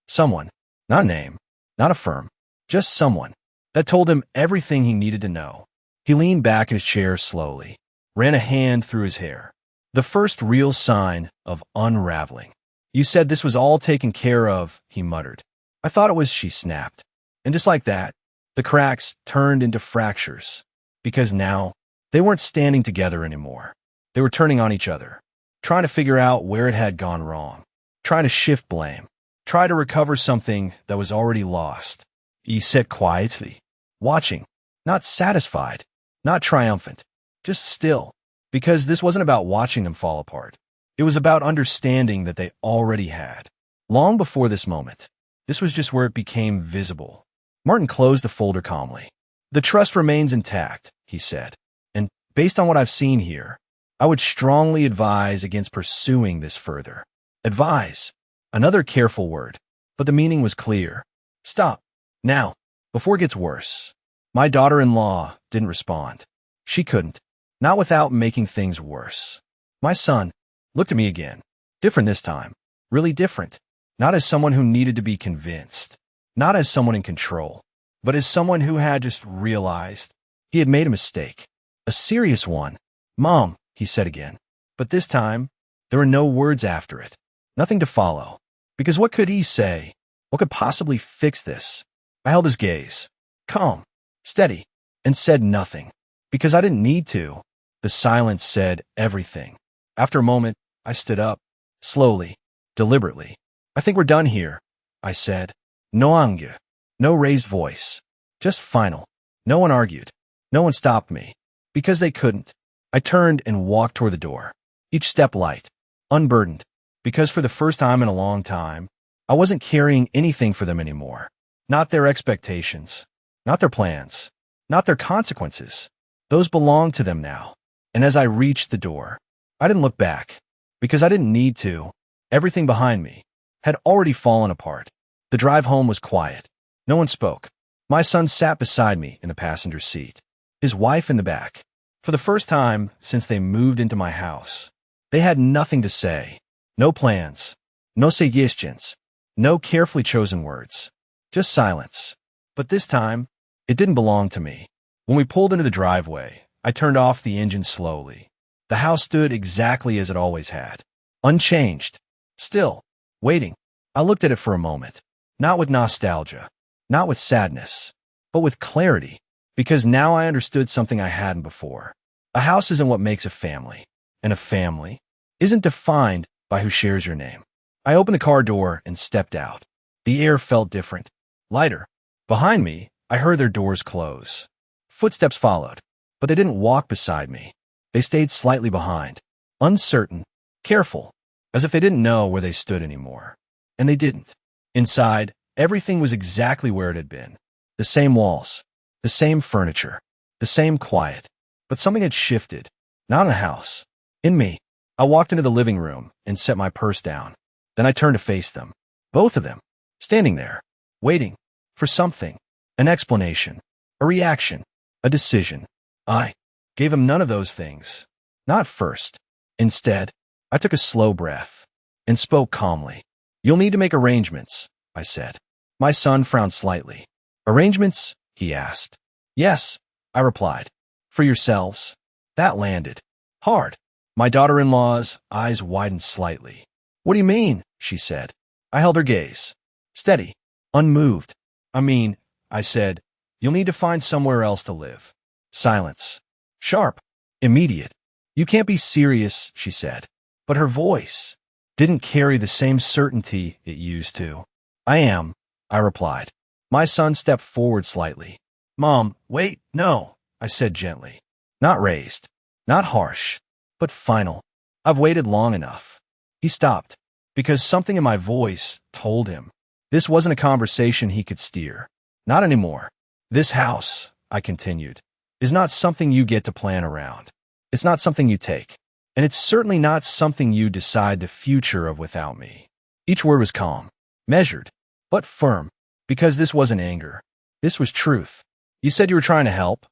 Someone. Not a name. Not a firm. Just someone. That told him everything he needed to know. He leaned back in his chair slowly. ran a hand through his hair. The first real sign of unraveling. You said this was all taken care of, he muttered. I thought it was, she snapped. And just like that, the cracks turned into fractures. Because now, they weren't standing together anymore. They were turning on each other, trying to figure out where it had gone wrong, trying to shift blame, try to recover something that was already lost. He sat quietly, watching, not satisfied, not triumphant, just still, because this wasn't about watching them fall apart. It was about understanding that they already had. Long before this moment, this was just where it became visible. Martin closed the folder calmly. The trust remains intact, he said, and based on what I've seen here, I would strongly advise against pursuing this further. Advise. Another careful word, but the meaning was clear. Stop. Now, before it gets worse. My daughter-in-law didn't respond. She couldn't. Not without making things worse. My son looked at me again. Different this time. Really different. Not as someone who needed to be convinced. Not as someone in control. But as someone who had just realized he had made a mistake. A serious one. Mom, he said again. But this time, there were no words after it. Nothing to follow. Because what could he say? What could possibly fix this? I held his gaze. Calm. Steady. And said nothing. Because I didn't need to. The silence said everything. After a moment, I stood up. Slowly. Deliberately. I think we're done here, I said. No anger. No raised voice. Just final. No one argued. No one stopped me. Because they couldn't. I turned and walked toward the door. Each step light. Unburdened. Because for the first time in a long time, I wasn't carrying anything for them anymore. Not their expectations. Not their plans. Not their consequences. Those belonged to them now. And as I reached the door, I didn't look back. Because I didn't need to. Everything behind me had already fallen apart. The drive home was quiet. No one spoke. My son sat beside me in the passenger seat. His wife in the back. For the first time since they moved into my house, they had nothing to say. No plans. No suggestions. No carefully chosen words. Just silence. But this time, it didn't belong to me. When we pulled into the driveway, I turned off the engine slowly. The house stood exactly as it always had. Unchanged. Still. Waiting. I looked at it for a moment. Not with nostalgia. Not with sadness. But with clarity. Because now I understood something I hadn't before. A house isn't what makes a family. And a family isn't defined by who shares your name. I opened the car door and stepped out. The air felt different. Lighter. Behind me, I heard their doors close. Footsteps followed. But they didn't walk beside me. They stayed slightly behind. Uncertain. Careful. As if they didn't know where they stood anymore. And they didn't. Inside, everything was exactly where it had been. The same walls. The same furniture. The same quiet. But something had shifted. Not in the house. In me. I walked into the living room and set my purse down. Then I turned to face them. Both of them. Standing there. Waiting. For something. An explanation. A reaction. A decision. I gave them none of those things. Not first. Instead, I took a slow breath and spoke calmly. You'll need to make arrangements, I said. My son frowned slightly. Arrangements? He asked. Yes, I replied. For yourselves. That landed. Hard. My daughter-in-law's eyes widened slightly. What do you mean? She said. I held her gaze. Steady. Unmoved. I said, you'll need to find somewhere else to live. Silence. Sharp. Immediate. You can't be serious, she said. But her voice didn't carry the same certainty it used to. I am, I replied. My son stepped forward slightly. Mom, wait, no, I said gently. Not raised. Not harsh. But final. I've waited long enough. He stopped. Because something in my voice told him. This wasn't a conversation he could steer. Not anymore. This house, I continued, is not something you get to plan around. It's not something you take. And it's certainly not something you decide the future of without me. Each word was calm, measured, but firm, because this wasn't anger. This was truth. You said you were trying to help.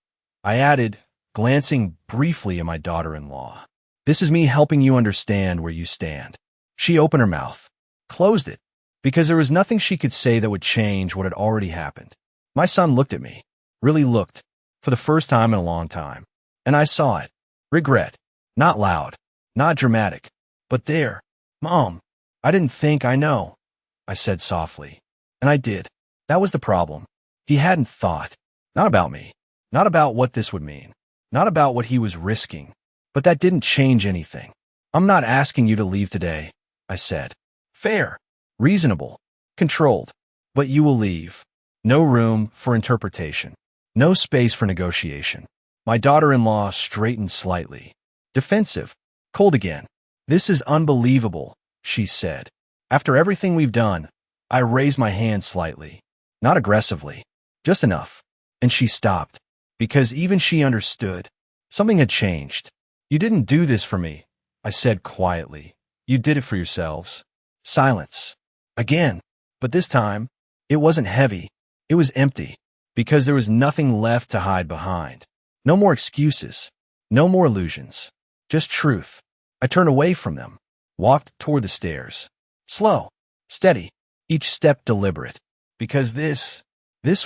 I added, glancing briefly at my daughter-in-law. This is me helping you understand where you stand. She opened her mouth, closed it, because there was nothing she could say that would change what had already happened. My son looked at me, really looked, for the first time in a long time, and I saw it. Regret. Not loud. Not dramatic. But there. Mom, I didn't think I know, I said softly. And I did. That was the problem. He hadn't thought. Not about me. Not about what this would mean. Not about what he was risking. But that didn't change anything. I'm not asking you to leave today, I said. Fair. Reasonable. Controlled. But you will leave. No room for interpretation. No space for negotiation. My daughter-in-law straightened slightly. Defensive. Cold again. This is unbelievable, she said. After everything we've done, I raised my hand slightly. Not aggressively. Just enough. And she stopped. Because even she understood. Something had changed. You didn't do this for me, I said quietly. You did it for yourselves. Silence. Again. But this time, it wasn't heavy. It was empty. Because there was nothing left to hide behind. No more excuses. No more illusions. Just truth. I turned away from them. Walked toward the stairs. Slow. Steady. Each step deliberate. Because this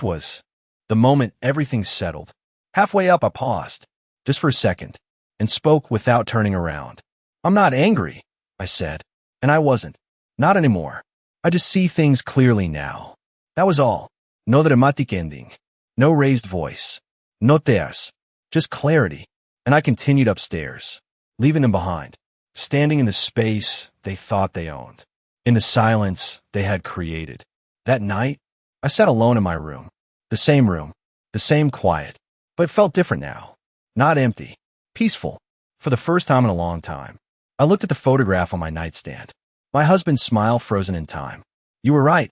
was the moment everything settled. Halfway up, I paused. Just for a second. And spoke without turning around. I'm not angry, I said. And I wasn't. Not anymore. I just see things clearly now. That was all. No dramatic ending. No raised voice. No tears. Just clarity. And I continued upstairs, leaving them behind, standing in the space they thought they owned, in the silence they had created. That night, I sat alone in my room. The same quiet, but it felt different now. Not empty. Peaceful. For the first time in a long time. I looked at the photograph on my nightstand. My husband's smile frozen in time. You were right,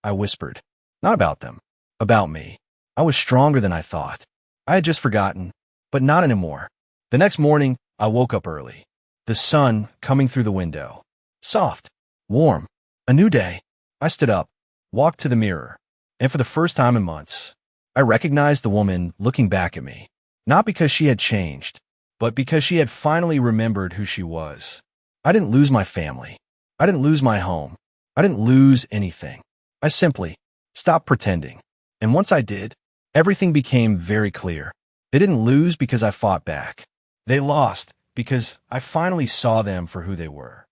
I whispered. Not about them. About me. I was stronger than I thought. I had just forgotten, but not anymore. The next morning, I woke up early. The sun coming through the window. Soft. Warm. A new day. I stood up, walked to the mirror, and for the first time in months, I recognized the woman looking back at me. Not because she had changed, but because she had finally remembered who she was. I didn't lose my family. I didn't lose my home. I didn't lose anything. I simply stopped pretending. And once I did, everything became very clear. They didn't lose because I fought back. They lost because I finally saw them for who they were.